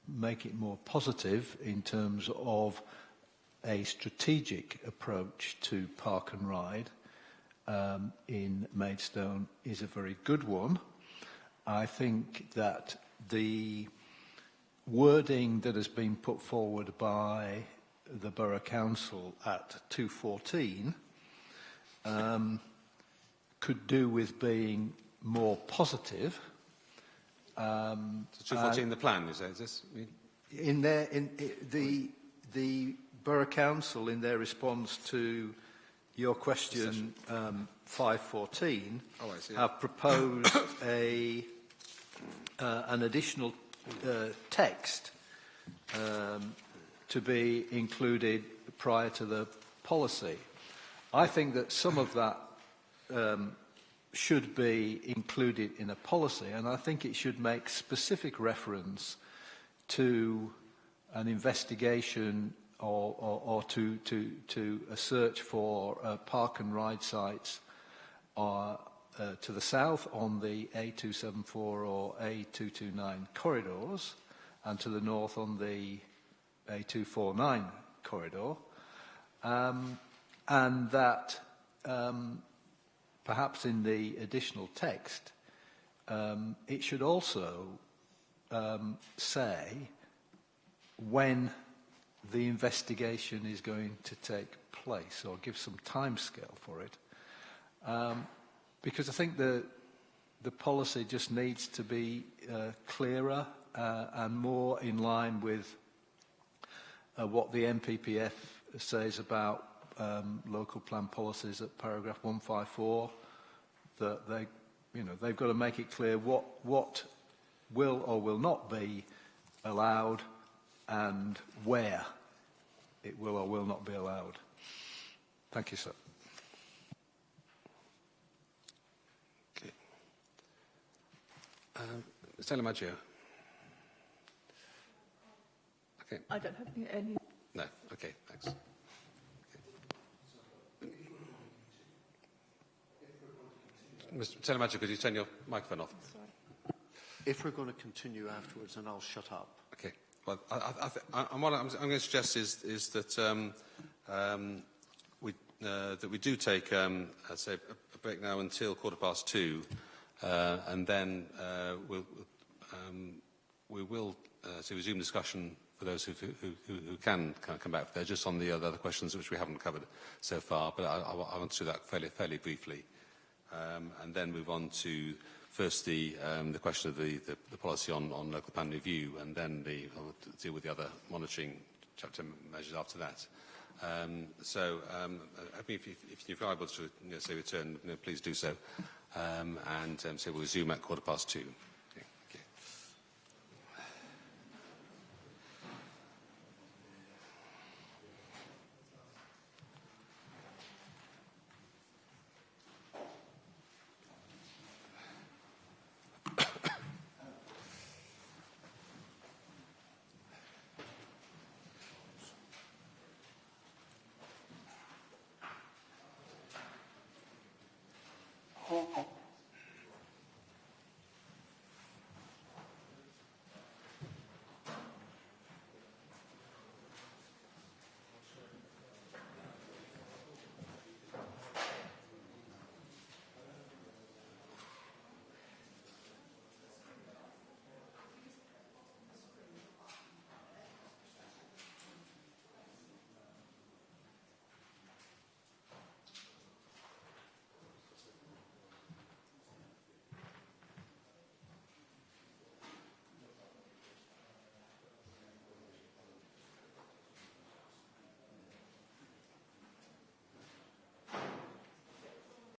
make it more positive in terms of a strategic approach to park and ride in Maidstone is a very good one. I think that the wording that has been put forward by the Borough Council at 214 could do with being more positive. 214 in the plan, is this? The Borough Council, in their response to your question 514, have proposed an additional text to be included prior to the policy. I think that some of that should be included in a policy, and I think it should make specific reference to an investigation or to a search for park and ride sites to the south on the A274 or A229 corridors, and to the north on the A249 corridor, and that perhaps in the additional text it should also say when the investigation is going to take place, or give some timescale for it, because I think the policy just needs to be clearer and more in line with what the MPPF says about local plan policies at paragraph 154. That they've got to make it clear what will or will not be allowed and where it will or will not be allowed. Thank you, sir. Okay. Stella Maggio. Okay. I don't have any. No. Okay. Thanks. Mr. Telemaggio, could you turn your microphone off? Sorry. If we're going to continue afterwards, then I'll shut up. Okay. Well, what I'm going to suggest is that we do take, I'd say, a break now until 2:15, and then we will resume discussion for those who can come back. They're just on the other questions which we haven't covered so far, but I want to do that fairly briefly, and then move on to first the question of the policy on local plan review, and then I'll deal with the other monitoring chapter measures after that. If you're able to say return, please do so, and so we'll resume at 2:15.